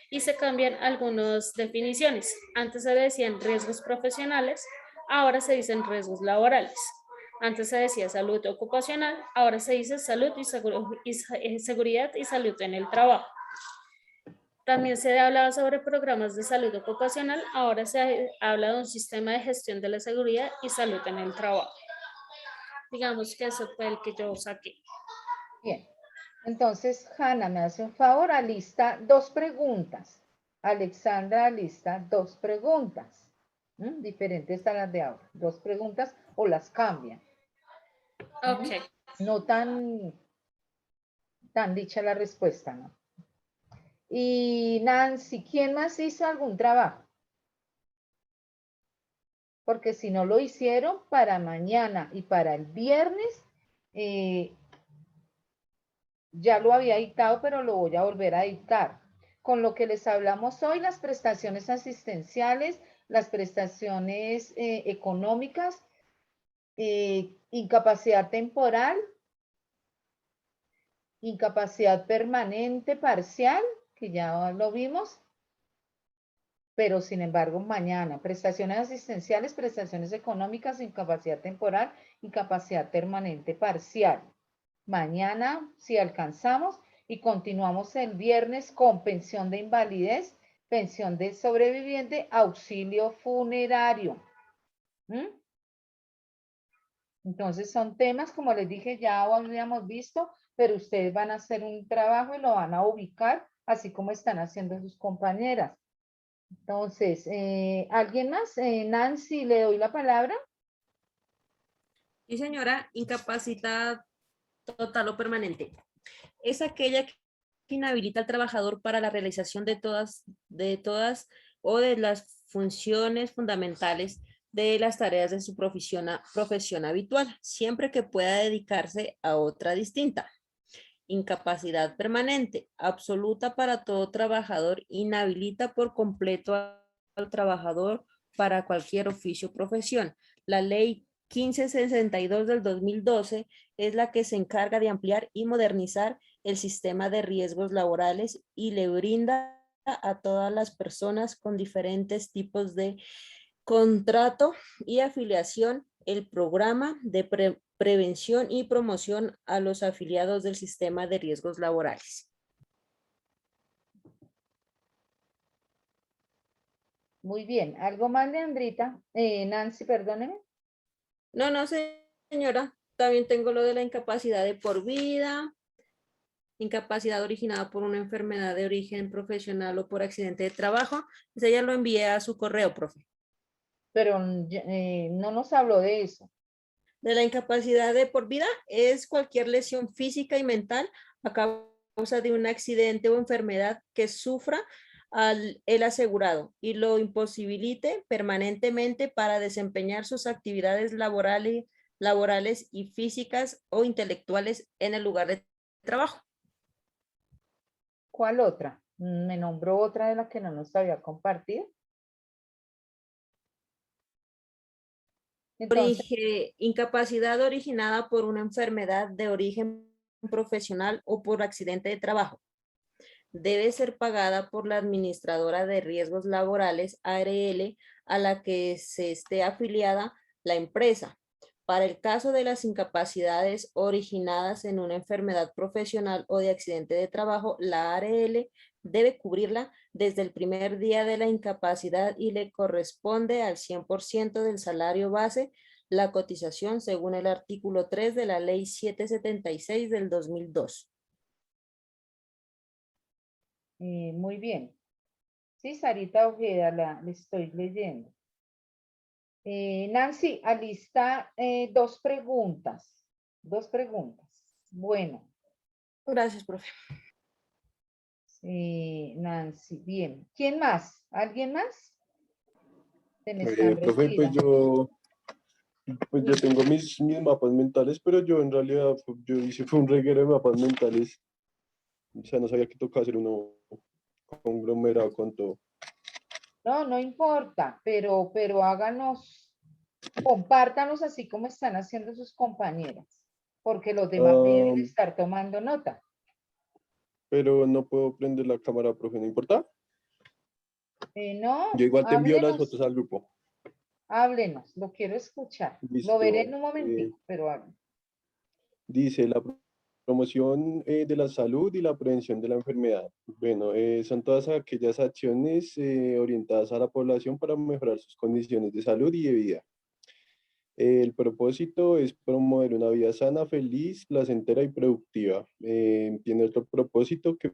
y se cambian algunas definiciones. Antes se decían riesgos profesionales, ahora se dicen riesgos laborales. Antes se decía salud ocupacional, ahora se dice salud y seguridad y salud en el trabajo. También se hablaba sobre programas de salud ocupacional, ahora se habla de un sistema de gestión de la seguridad y salud en el trabajo. Digamos que eso fue el que yo saqué. Bien. Entonces, Hanna, me hace un favor, alista 2 preguntas. Alexandra alista 2 preguntas. Diferentes a las de ahora. 2 preguntas o las cambian. Ok. No tan dicha la respuesta, ¿no? Y Nancy, ¿quién más hizo algún trabajo? Porque si no lo hicieron, para mañana y para el viernes, ya lo había dictado, pero lo voy a volver a dictar. Con lo que les hablamos hoy, las prestaciones asistenciales, las prestaciones económicas, incapacidad temporal, incapacidad permanente parcial, que ya lo vimos, pero sin embargo mañana, prestaciones asistenciales, prestaciones económicas, incapacidad temporal, incapacidad permanente parcial. Mañana, si alcanzamos, y continuamos el viernes con pensión de invalidez, pensión de sobreviviente, auxilio funerario. Entonces son temas, como les dije, ya habíamos visto, pero ustedes van a hacer un trabajo y lo van a ubicar, así como están haciendo sus compañeras. Entonces, ¿alguien más? Nancy, le doy la palabra. Sí, señora, incapacidad total o permanente. Es aquella que inhabilita al trabajador para la realización de todas o de las funciones fundamentales de las tareas de su profesión habitual, siempre que pueda dedicarse a otra distinta. Incapacidad permanente, absoluta para todo trabajador, inhabilita por completo al trabajador para cualquier oficio o profesión. La ley 1562 del 2012 es la que se encarga de ampliar y modernizar el sistema de riesgos laborales y le brinda a todas las personas con diferentes tipos de contrato y afiliación el programa de prevención y promoción a los afiliados del sistema de riesgos laborales. Muy bien. ¿Algo más, Leandrita? Nancy, perdóneme. No, señora. También tengo lo de la incapacidad de por vida, incapacidad originada por una enfermedad de origen profesional o por accidente de trabajo. Ese ya lo envié a su correo, profe. Pero no nos habló de eso. De la incapacidad de por vida es cualquier lesión física y mental a causa de un accidente o enfermedad que sufra el asegurado y lo imposibilite permanentemente para desempeñar sus actividades laborales y físicas o intelectuales en el lugar de trabajo. ¿Cuál otra? Me nombró otra de las que no nos había compartido. Entonces, incapacidad originada por una enfermedad de origen profesional o por accidente de trabajo. Debe ser pagada por la administradora de riesgos laborales, ARL, a la que se esté afiliada la empresa. Para el caso de las incapacidades originadas en una enfermedad profesional o de accidente de trabajo, la ARL debe cubrirla desde el primer día de la incapacidad y le corresponde al 100% del salario base la cotización según el artículo 3 de la Ley 776 del 2002. Muy bien. Sí, Sarita Ojeda, le estoy leyendo. Nancy, alista 2 preguntas. 2 preguntas. Bueno. Gracias, profe. Nancy, bien. ¿Quién más? ¿Alguien más? Profe, pues yo tengo mis mapas mentales, pero yo en realidad, yo hice fue un reguero de mapas mentales. O sea, no sabía que tocaba hacer uno conglomerado con todo. No importa, pero háganos, compártanos así como están haciendo sus compañeras, porque los demás deben estar tomando nota. Pero no puedo prender la cámara, profe, ¿no importa? No. Yo igual te envío las fotos al grupo. Háblenos, lo quiero escuchar. Lo veré en Listo. un momentico, pero hable. Dice la promoción de la salud y la prevención de la enfermedad. Bueno, son todas aquellas acciones orientadas a la población para mejorar sus condiciones de salud y de vida. El propósito es promover una vida sana, feliz, placentera y productiva. Tiene otro propósito que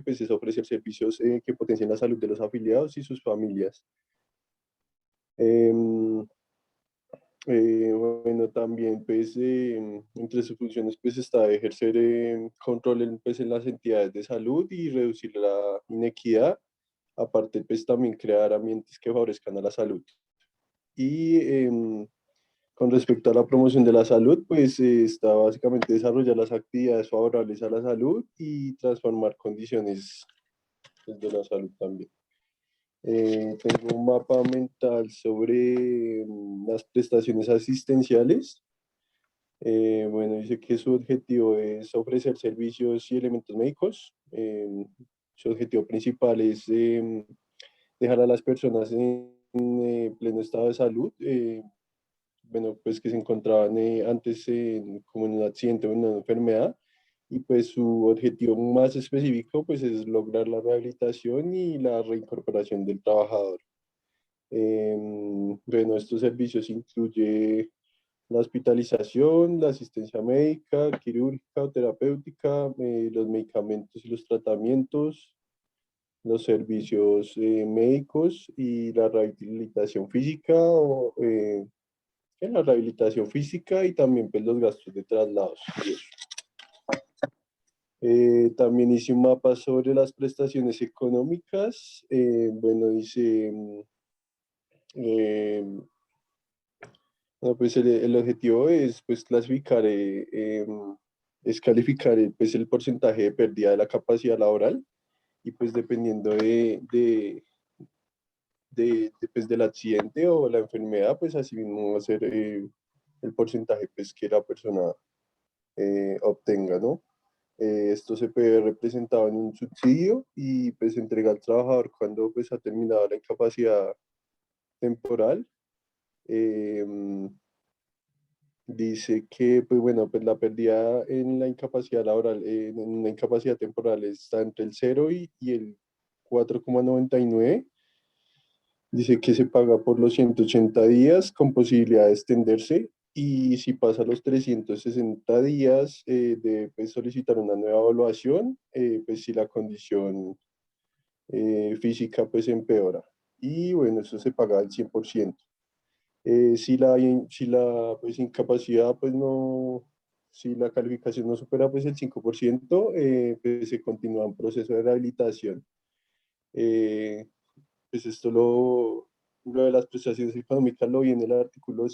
pues, es ofrecer servicios que potencien la salud de los afiliados y sus familias. Em, bueno, también pues entre sus funciones pues está ejercer control pues, en las entidades de salud y reducir la inequidad. Aparte pues también crear ambientes que favorezcan a la salud. Y con respecto a la promoción de la salud, pues está básicamente desarrollar las actividades favorables a la salud y transformar condiciones pues, de la salud también. Tengo un mapa mental sobre las prestaciones asistenciales. Bueno, dice que su objetivo es ofrecer servicios y elementos médicos. Su objetivo principal es dejar a las personas en pleno estado de salud. Bueno, pues que se encontraban antes como en un accidente o en una enfermedad, y pues su objetivo más específico pues es lograr la rehabilitación y la reincorporación del trabajador. Bueno, estos servicios incluye la hospitalización, la asistencia médica, quirúrgica o terapéutica, los medicamentos y los tratamientos, los servicios médicos y la rehabilitación física en la rehabilitación física y también pues, los gastos de traslados. También hice un mapa sobre las prestaciones económicas. Bueno, dice, no, pues el objetivo es pues, clasificar, es calificar pues, el porcentaje de pérdida de la capacidad laboral y pues dependiendo pues, del accidente o la enfermedad, pues así mismo va a ser el porcentaje pues, que la persona obtenga, ¿no? Esto se puede ver representado en un subsidio y pues se entrega al trabajador cuando pues ha terminado la incapacidad temporal. Dice que pues bueno, pues la pérdida en la incapacidad laboral, en una incapacidad temporal está entre el 0 y el 4,99. Dice que se paga por los 180 días con posibilidad de extenderse y si pasa los 360 días debe pues, solicitar una nueva evaluación, pues si la condición física pues empeora. Y bueno, eso se paga al 100%. Si la pues, incapacidad pues no, si la calificación no supera pues el 5%, pues se continúa un proceso de rehabilitación. Pues esto lo de las prestaciones económicas lo vi en el artículo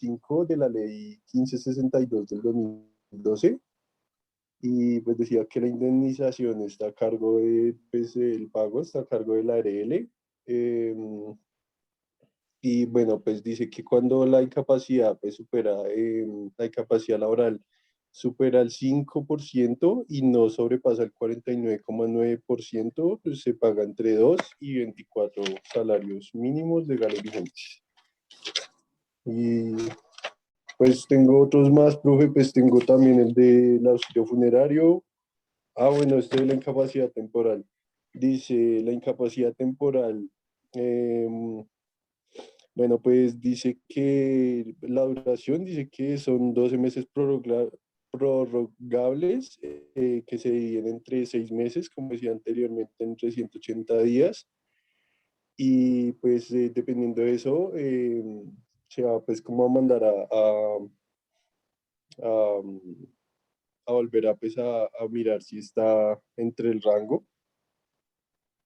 5 de la ley 1562 del 2012 y pues decía que la indemnización está a cargo de, pues el pago está a cargo de la ARL. Y bueno, pues dice que cuando la incapacidad pues supera, la incapacidad laboral supera el 5% y no sobrepasa el 49,9%, pues se paga entre 2 y 24 salarios mínimos legales vigentes. Y pues tengo otros más, profe, pues tengo también el del auxilio funerario. Bueno, este de la incapacidad temporal. Dice la incapacidad temporal. Bueno, pues dice que la duración, dice que son 12 meses prorrogables, que se dividen entre 6 meses, como decía anteriormente, entre 180 días. Y pues dependiendo de eso, se va pues como a mandar a, a volver a, pues, a mirar si está entre el rango,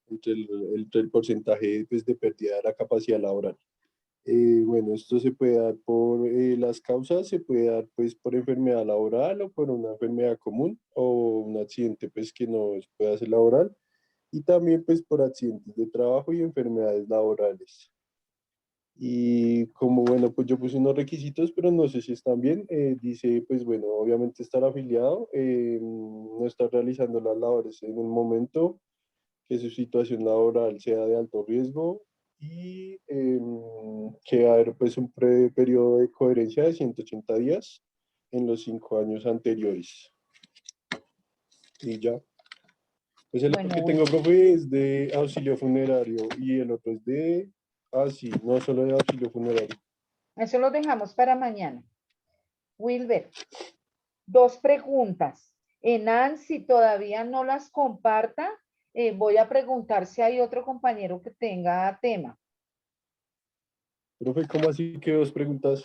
entre el porcentaje pues, de pérdida de la capacidad laboral. Bueno, esto se puede dar por las causas, se puede dar pues por enfermedad laboral o por una enfermedad común o un accidente pues que no pueda ser laboral y también pues por accidentes de trabajo y enfermedades laborales. Y como bueno, pues yo puse unos requisitos, pero no sé si están bien. Dice pues bueno, obviamente estar afiliado, no estar realizando las labores en el momento, que su situación laboral sea de alto riesgo y que va a haber pues un periodo de coherencia de 180 días en los 5 años anteriores. Y ya. Pues el otro que tengo, profe, es de auxilio funerario y el otro es de, sí, no solo de auxilio funerario. Eso lo dejamos para mañana. Wilber, 2 preguntas. Enan, si todavía no las comparta, voy a preguntar si hay otro compañero que tenga tema. Profe, ¿cómo así que 2 preguntas?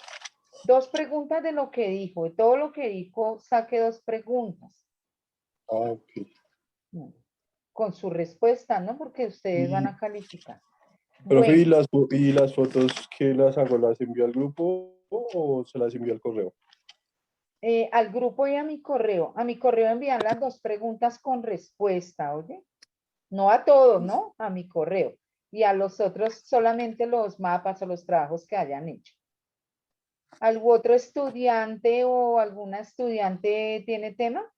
2 preguntas de lo que dijo. De todo lo que dijo, saque 2 preguntas. Ok. Con su respuesta, ¿no? Porque ustedes van a calificar. Profe, Bueno, ¿y las fotos que las hago, las envío al grupo o se las envío al correo? al grupo y a mi correo. A mi correo envían las 2 preguntas con respuesta, ¿oye? No a todos, ¿no? A mi correo. Y a los otros solamente los mapas o los trabajos que hayan hecho. ¿Algún otro estudiante o alguna estudiante tiene tema?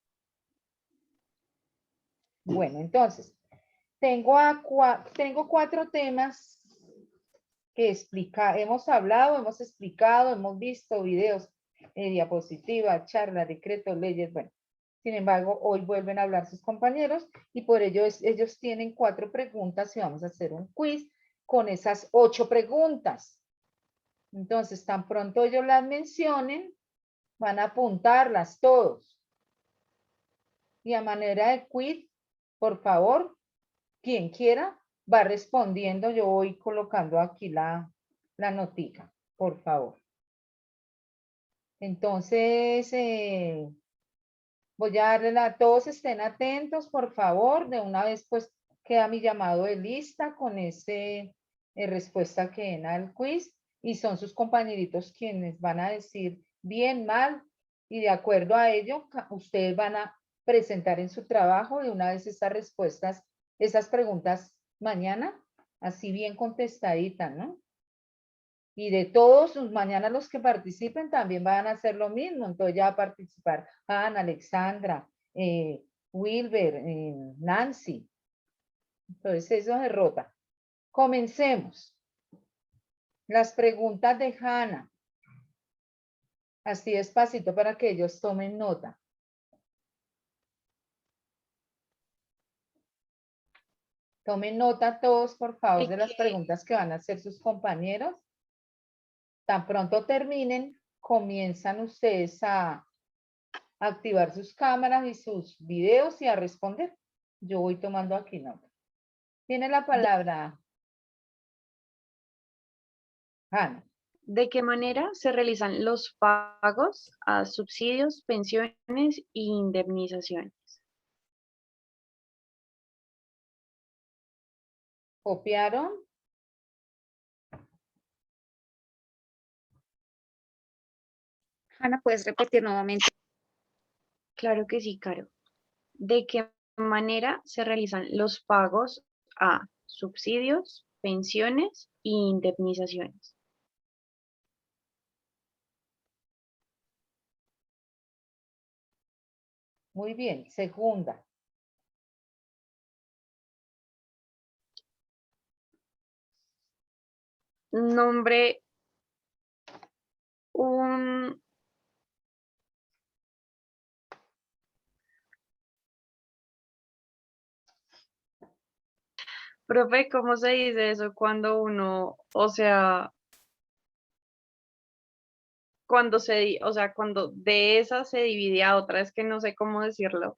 Bueno, entonces, tengo 4 temas que hemos hablado, hemos explicado, hemos visto videos, diapositivas, charlas, decretos, leyes, bueno. Sin embargo, hoy vuelven a hablar sus compañeros y por ello ellos tienen 4 preguntas y vamos a hacer un quiz con esas 8 preguntas. Entonces, tan pronto ellos las mencionen, van a apuntarlas todos. Y a manera de quiz, por favor, quien quiera, va respondiendo. Yo voy colocando aquí la notica, por favor. Entonces, voy a darle todos estén atentos, por favor. De una vez, pues, queda mi llamado de lista con ese respuesta que den al quiz. Y son sus compañeritos quienes van a decir bien, mal. Y de acuerdo a ello, ustedes van a presentar en su trabajo de una vez estas respuestas, esas preguntas mañana, así bien contestaditas, ¿no? Y de todos, mañana los que participen también van a hacer lo mismo. Entonces ya va a participar Ana, Alexandra, Wilber, Nancy. Entonces eso es derrota. Comencemos. Las preguntas de Hanna. Así despacito para que ellos tomen nota. Tomen nota todos, por favor, de las preguntas que van a hacer sus compañeros. Tan pronto terminen, comienzan ustedes a activar sus cámaras y sus videos y a responder. Yo voy tomando aquí nota. Tiene la palabra Ana. ¿De qué manera se realizan los pagos a subsidios, pensiones e indemnizaciones? ¿Copiaron? Ana, ¿puedes repetir nuevamente? Claro que sí, Caro. ¿De qué manera se realizan los pagos a subsidios, pensiones e indemnizaciones? Muy bien. Segunda. Nombre un... Profe, ¿cómo se dice eso cuando uno, o sea, cuando cuando de esa se divide a otra? Es que no sé cómo decirlo.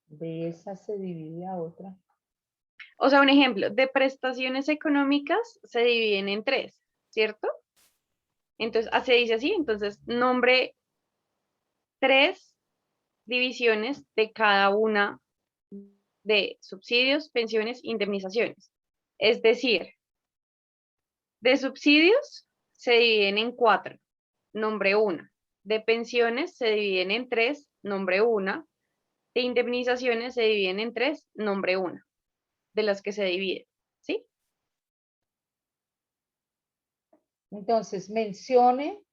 De esa se divide a otra. O sea, un ejemplo, de prestaciones económicas se dividen en 3, ¿cierto? Entonces, se dice así, entonces, nombre 3 divisiones de cada una de subsidios, pensiones, indemnizaciones. Es decir, de subsidios se dividen en 4, nombre 1. De pensiones se dividen en 3, nombre 1. De indemnizaciones se dividen en 3, nombre 1. De las que se dividen, ¿sí? Entonces, mencione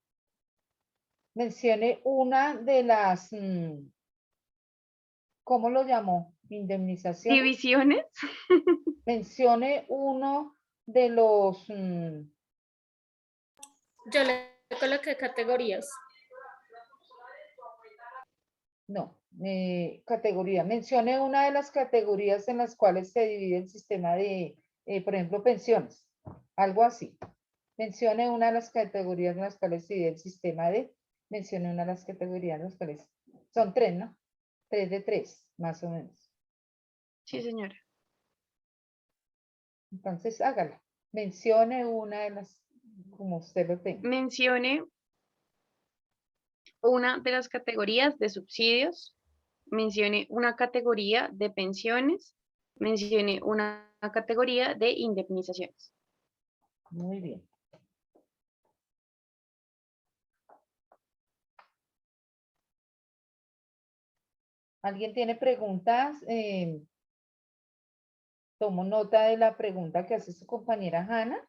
una de las, ¿cómo lo llamó? Indemnizaciones. Divisiones. mencione uno de los... Yo le coloqué categorías. No, categoría. Mencione una de las categorías en las cuales se divide el sistema de, por ejemplo, pensiones. Algo así. Mencione una de las categorías en las cuales se divide el sistema de... Mencione una de las categorías en las cuales... Son 3, ¿no? 3 de 3, más o menos. Sí, señora. Entonces, hágala. Mencione una de las, como usted lo tenga. Mencione una de las categorías de subsidios, mencione una categoría de pensiones, mencione una categoría de indemnizaciones. Muy bien. ¿Alguien tiene preguntas? Tomo nota de la pregunta que hace su compañera Hanna.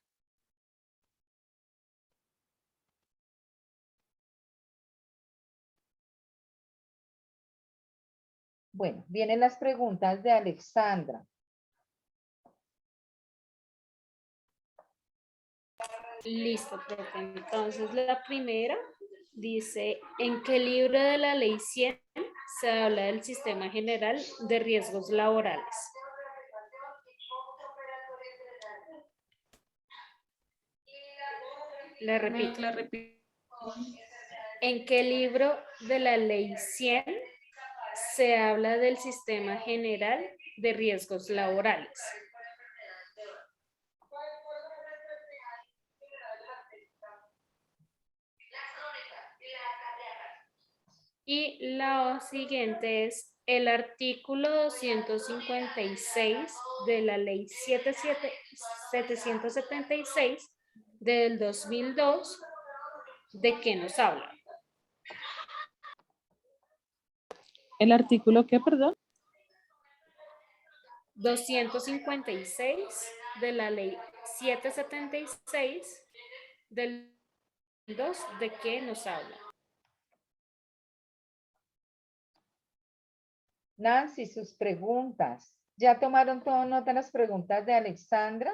Bueno, vienen las preguntas de Alexandra. Listo, profe. Entonces, la primera dice, ¿en qué libro de la ley 100 se habla del sistema general de riesgos laborales? Le repito. ¿En qué libro de la ley 100 se habla del sistema general de riesgos laborales? Y la siguiente es el artículo 256 de la ley 776 del 2002, ¿de qué nos habla? ¿El artículo qué, perdón? 256 de la ley 776 del 2, ¿de qué nos habla? Nancy, sus preguntas. ¿Ya tomaron toda nota de las preguntas de Alexandra?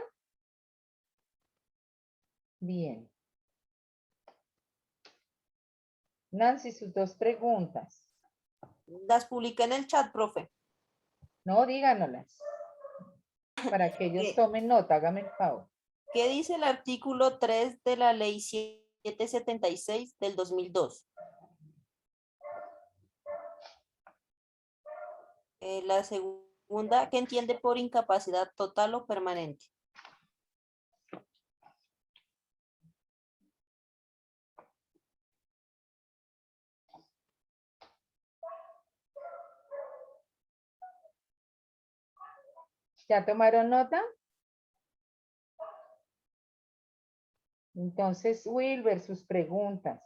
Bien. Nancy, sus 2 preguntas. Las publiqué en el chat, profe. No, díganoslas. Para que ellos tomen nota, hágame el favor. ¿Qué dice el artículo 3 de la ley 776 del 2002? La segunda, ¿qué entiende por incapacidad total o permanente? ¿Ya tomaron nota? Entonces, Wilber, sus preguntas.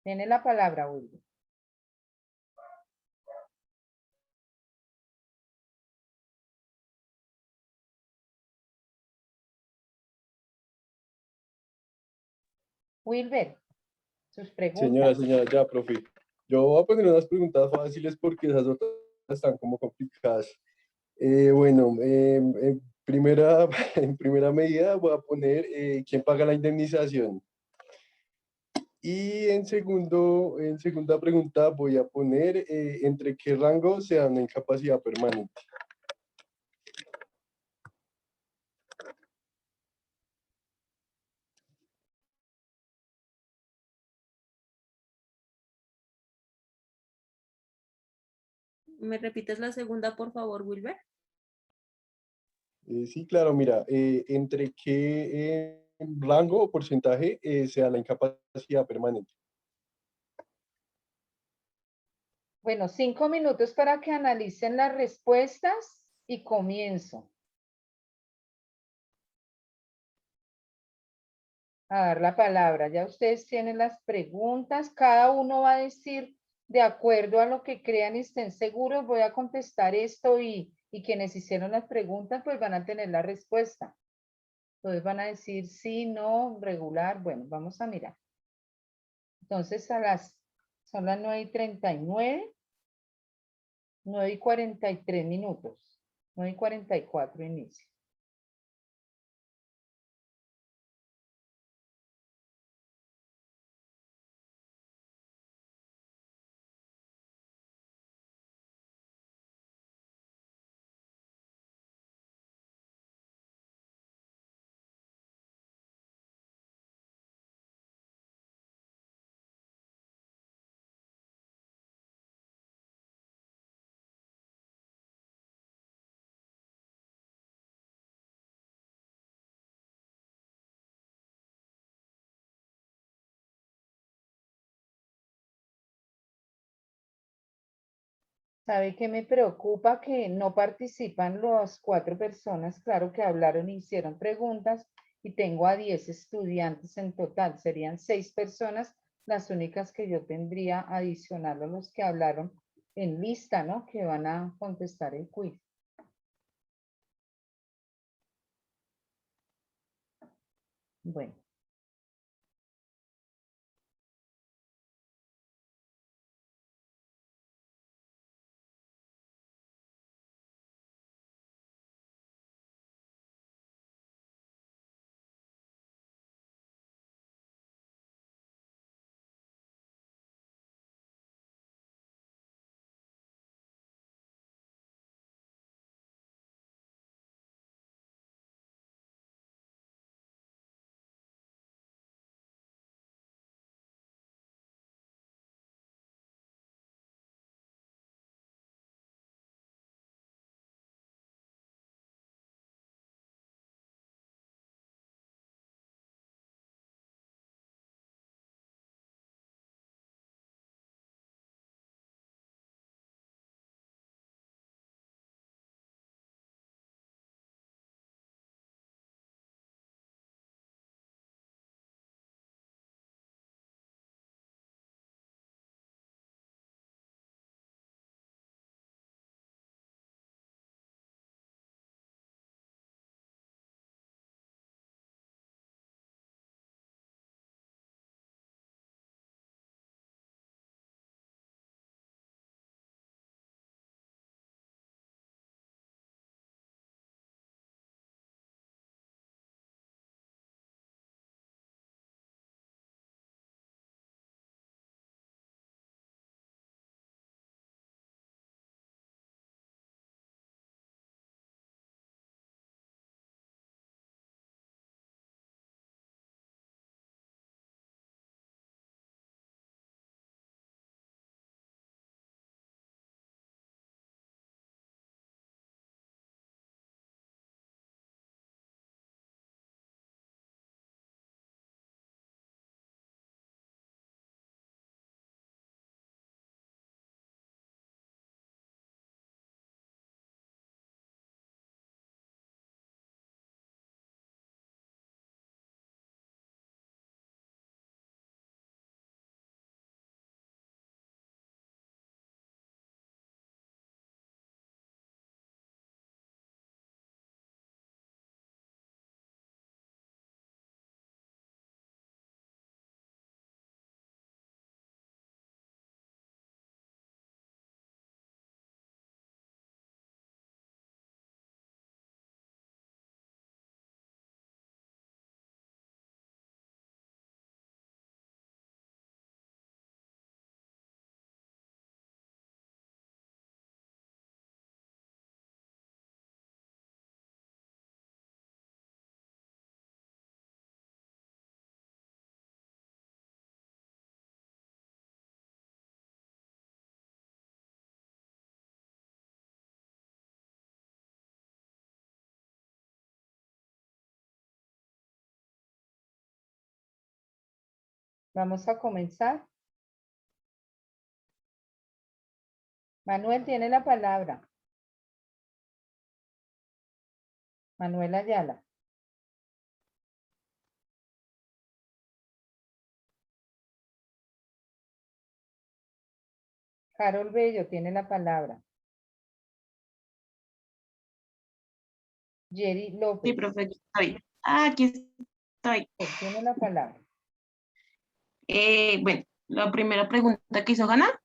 Tiene la palabra, Wilber. Wilber, sus preguntas. Señora, ya, profe. Yo voy a poner unas preguntas fáciles porque esas otras están como complicadas. Bueno, en primera medida voy a poner quién paga la indemnización. Y en segunda pregunta voy a poner entre qué rango se da una incapacidad permanente. ¿Me repites la segunda, por favor, Wilber? Sí, claro, mira, entre qué rango o porcentaje se da la incapacidad permanente. Bueno, 5 minutos para que analicen las respuestas y comienzo a dar la palabra. Ya ustedes tienen las preguntas. Cada uno va a decir de acuerdo a lo que crean y estén seguros. Voy a contestar esto y quienes hicieron las preguntas pues van a tener la respuesta. Entonces van a decir sí, no, regular. Bueno, vamos a mirar. Entonces son las 9:39. 9:43. 9:44 inicio. ¿Sabe qué me preocupa? Que no participan las 4 personas, claro, que hablaron y hicieron preguntas, y tengo a 10 estudiantes en total. Serían 6 personas las únicas que yo tendría adicional a los que hablaron en lista, ¿no? Que van a contestar el quiz. Bueno. Vamos a comenzar. Manuel tiene la palabra. Manuel Ayala. Carol Bello tiene la palabra. Jerry López. Sí, profe, aquí estoy. Aquí estoy. Tiene la palabra. Bueno, la primera pregunta que hizo Hanna.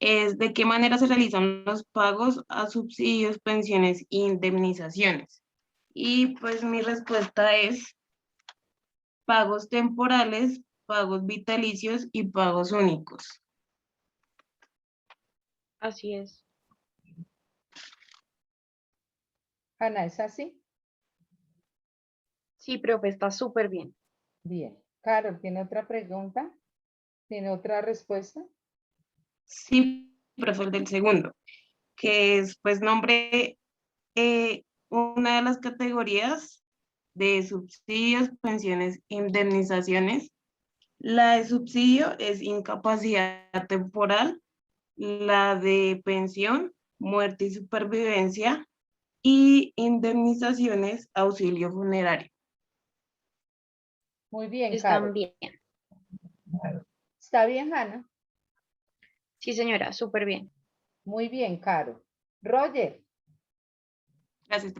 es de qué manera se realizan los pagos a subsidios, pensiones e indemnizaciones. Y pues mi respuesta es pagos temporales, pagos vitalicios y pagos únicos. Así es. Hanna, ¿es así? Sí, profe, está súper bien. Bien. Carol, ¿tiene otra pregunta? ¿Tiene otra respuesta? Sí, profe, el del segundo, que es pues nombre una de las categorías de subsidios, pensiones, indemnizaciones. La de subsidio es incapacidad temporal, la de pensión, muerte y supervivencia, y indemnizaciones, auxilio funerario. Muy bien, Están Carol. bien. ¿Está bien, Hanna? Sí, señora, súper bien. Muy bien, Carol. Roger. Gracias.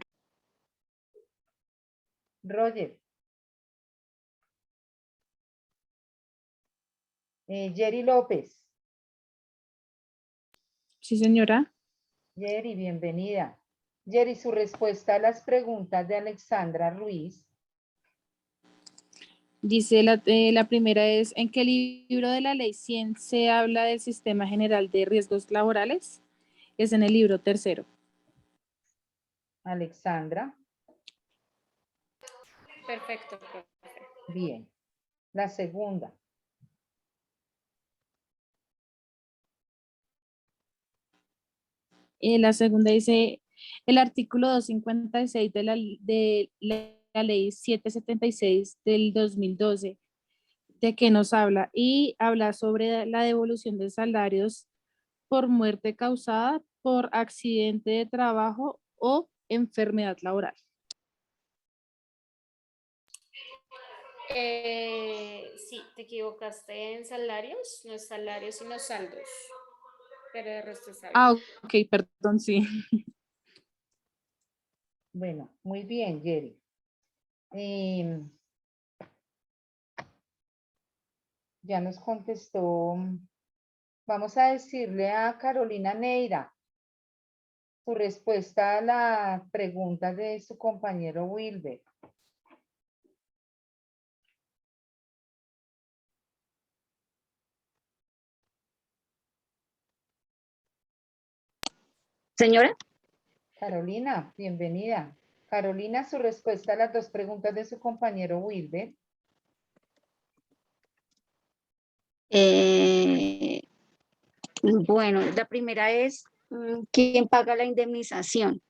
Roger. Jerry López. Sí, señora. Jerry, bienvenida. Jerry, su respuesta a las preguntas de Alexandra Ruiz. Dice la primera es, ¿en qué libro de la ley 100 se habla del Sistema General de Riesgos Laborales? Es en el libro tercero. Alexandra. Perfecto, profe. Bien. La segunda. La segunda dice, el artículo 256 de la ley 776 del 2012, ¿de qué nos habla? Y habla sobre la devolución de salarios por muerte causada por accidente de trabajo o enfermedad laboral. Sí, te equivocaste en salarios, no es salarios sino saldos, pero el resto está bien. Ah, ok, perdón, sí. Bueno, muy bien, Jerry. Ya nos contestó. Vamos a decirle a Carolina Neira su respuesta a la pregunta de su compañero Wilber. Señora, Carolina, bienvenida. Carolina, su respuesta a las dos preguntas de su compañero Wilber. bueno, la primera es, ¿quién paga la indemnización?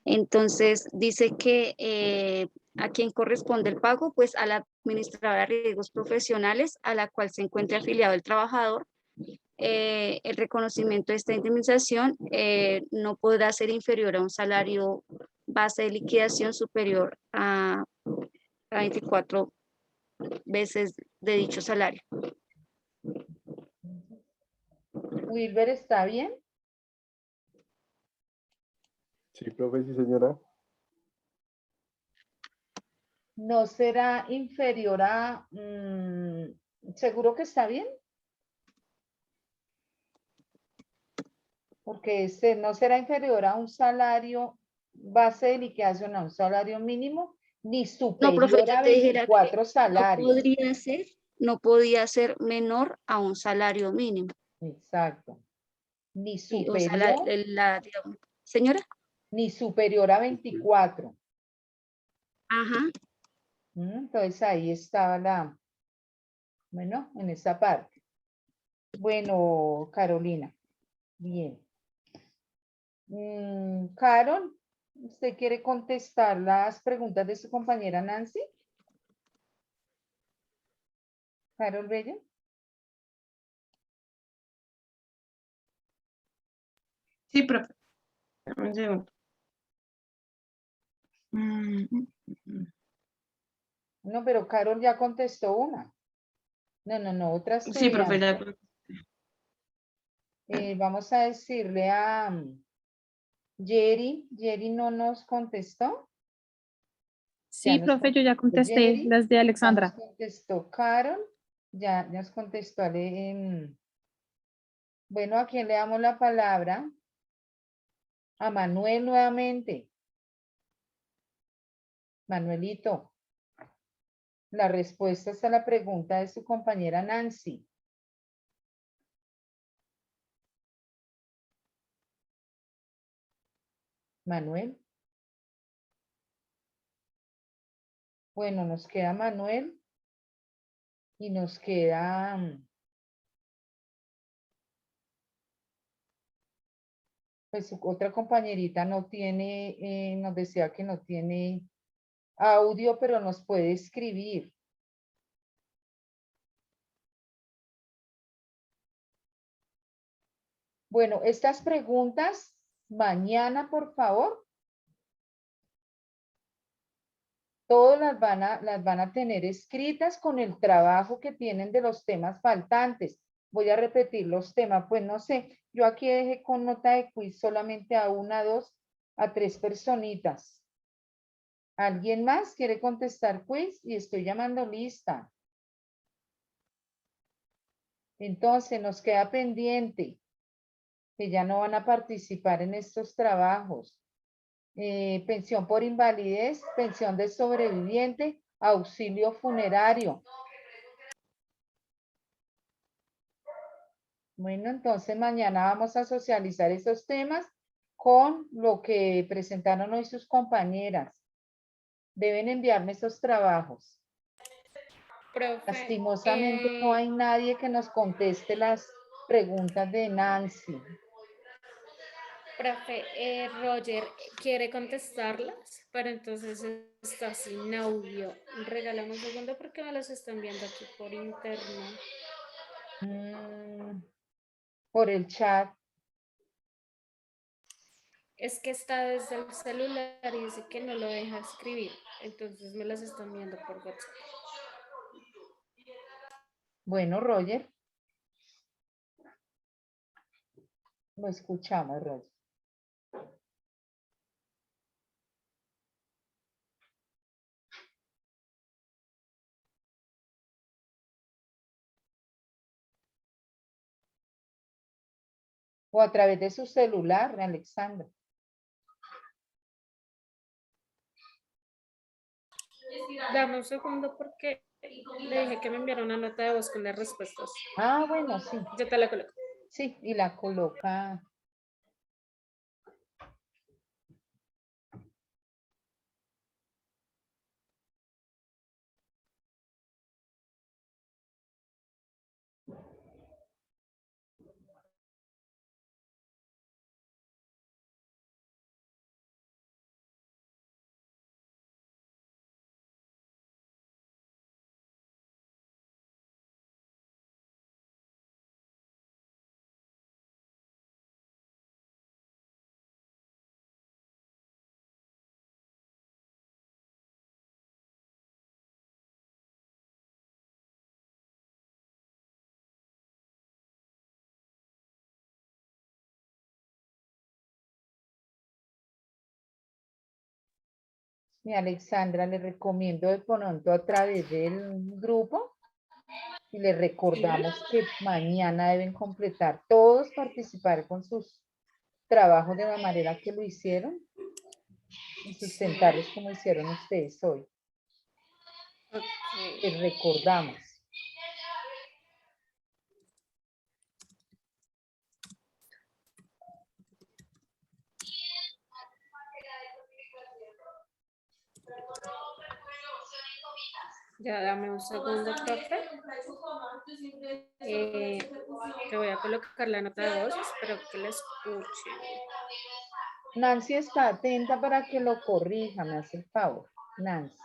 Entonces, dice que a quién corresponde el pago, pues a la administradora de riesgos profesionales a la cual se encuentre afiliado el trabajador. El reconocimiento de esta indemnización no podrá ser inferior a un salario base de liquidación superior a 24 veces de dicho salario. Wilber, ¿está bien? Sí, profe, sí, señora. No será inferior a... ¿seguro que está bien? Porque este no será inferior a un salario base de liquidación, a un salario mínimo, ni No, profe, superior yo a te dijera que 24 salarios. no podía ser menor a un salario mínimo. Exacto. Ni Sí, o sea, superior, digamos, señora. ni superior a 24. Ajá. Entonces ahí estaba la, bueno, en esa parte. Bueno, Carolina. Bien. Carol, ¿usted quiere contestar las preguntas de su compañera Nancy? Carol Bello. Sí, profe. Un segundo. No, pero Carol ya contestó una. No, otra Sí, profe, ya. estudiante. Vamos a decirle a Jerry. Jerry no nos contestó. Sí, profe, yo ya contesté Jerry, las de ya nos Alexandra. contestó Carol. Ya nos contestó Bueno, ¿a quién le damos la palabra? A Manuel nuevamente. Manuelito. La respuesta está a la pregunta de su compañera Nancy. Manuel. Bueno, nos queda Manuel y nos queda pues su otra compañerita no tiene, nos decía que no tiene audio, pero nos puede escribir. Bueno, estas preguntas mañana, por favor. Todas las van a tener escritas con el trabajo que tienen de los temas faltantes. Voy a repetir los temas, pues no sé, yo aquí dejé con nota de quiz solamente a 1, 2, a 3 personitas. ¿Alguien más quiere contestar quiz? Y estoy llamando lista. Entonces nos queda pendiente que ya no van a participar en estos trabajos. Pensión por invalidez, pensión de sobreviviente, auxilio funerario. Bueno, entonces mañana vamos a socializar esos temas con lo que presentaron hoy sus compañeras. Deben enviarme esos trabajos. Profe, Lastimosamente no hay nadie que nos conteste las preguntas de Nancy. profe, Roger quiere contestarlas, pero entonces está sin audio. Regálame un segundo porque me las están viendo aquí por internet. Por el chat. Es que está desde el celular y dice que no lo deja escribir. Entonces me las están viendo por WhatsApp. Bueno, Roger. Lo escuchamos, Roger. O a través de su celular, Alexandra. Dame un segundo porque le dije que me enviara una nota de voz con las respuestas. Ah, bueno, sí. Yo te la coloco. Sí, y la coloca. Mi Alexandra, le recomiendo de pronto a través del grupo y le recordamos que mañana deben completar todos, participar con sus trabajos de la manera que lo hicieron y sustentarlos como hicieron ustedes hoy. Les recordamos. Ya dame un segundo, profe. Te voy a colocar la nota de voz, espero que la escuchen. Nancy está atenta para que lo corrija, me hace el favor. Nancy.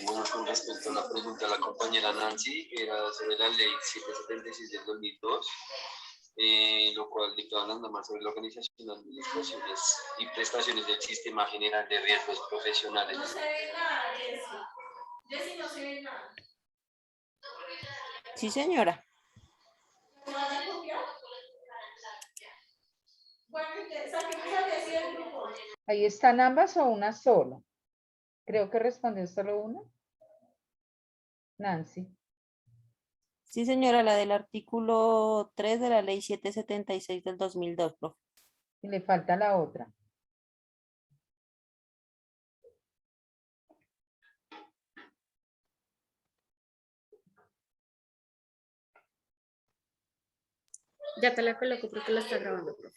Bueno, con respecto a la pregunta de la compañera Nancy, era sobre la ley 776 del 2002, lo cual dictaba las normas sobre la organización, administraciones y prestaciones del Sistema General de Riesgos Profesionales. Sí, señora. ¿Ahí están ambas o una sola? Creo que respondió solo una. Nancy. Sí, señora, la del artículo 3 de la ley 776 del 2002, profe. Y le falta la otra. Ya te la coloco porque la está grabando, profe.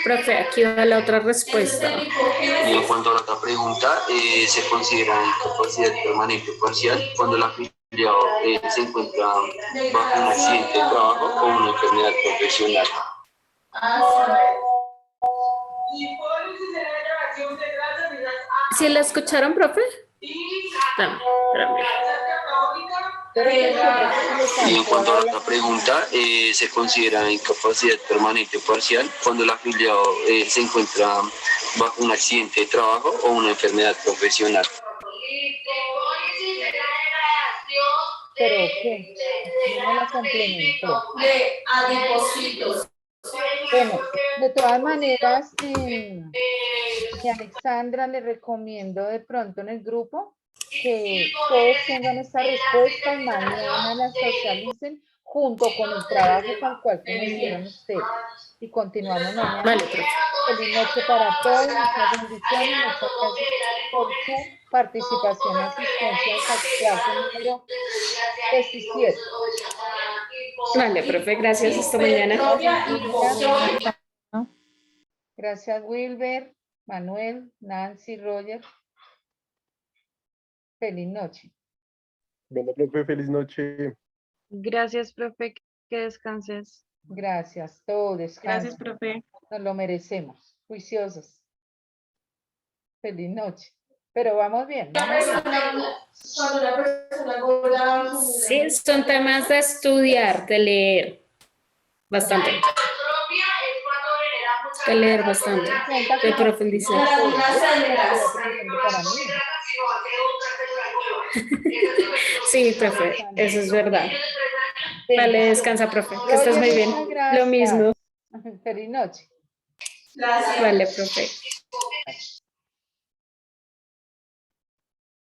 Profe, aquí va la otra respuesta. Y en cuanto a la otra pregunta, se considera incapacidad permanente o parcial cuando el afiliado se encuentra bajo un accidente de trabajo o una enfermedad profesional. ¿Sí la escucharon, profe? Espérame. Y en cuanto a la otra pregunta, se considera incapacidad permanente o parcial cuando el afiliado se encuentra bajo un accidente de trabajo o una enfermedad profesional. ¿Pero qué? No me la complementó. Bueno, de todas maneras, que Alexandra le recomiendo de pronto en el grupo que todos tengan esta respuesta y mañana la socialicen junto con el trabajo tal cual como hicieron ustedes. Y continuamos mañana. Vale, profe. Feliz noche para todos, muchas bendiciones, muchas gracias por su participación y asistencia a clase número 17. Vale, profe, gracias. Hasta mañana. Gracias, Wilber, Manuel, Nancy, Roger. Feliz noche. Bueno, profe, feliz noche. Gracias, profe, que descanses. Gracias, todos descansen. Gracias, profe. Nos lo merecemos, juiciosos. Feliz noche. Pero vamos bien. Sí, son temas de estudiar, de leer. Bastante. De leer bastante. De profundizar. Sí, profe, eso es verdad. Vale, descansa, profe. Que estés muy bien. Lo mismo. Feliz noche. Vale, profe.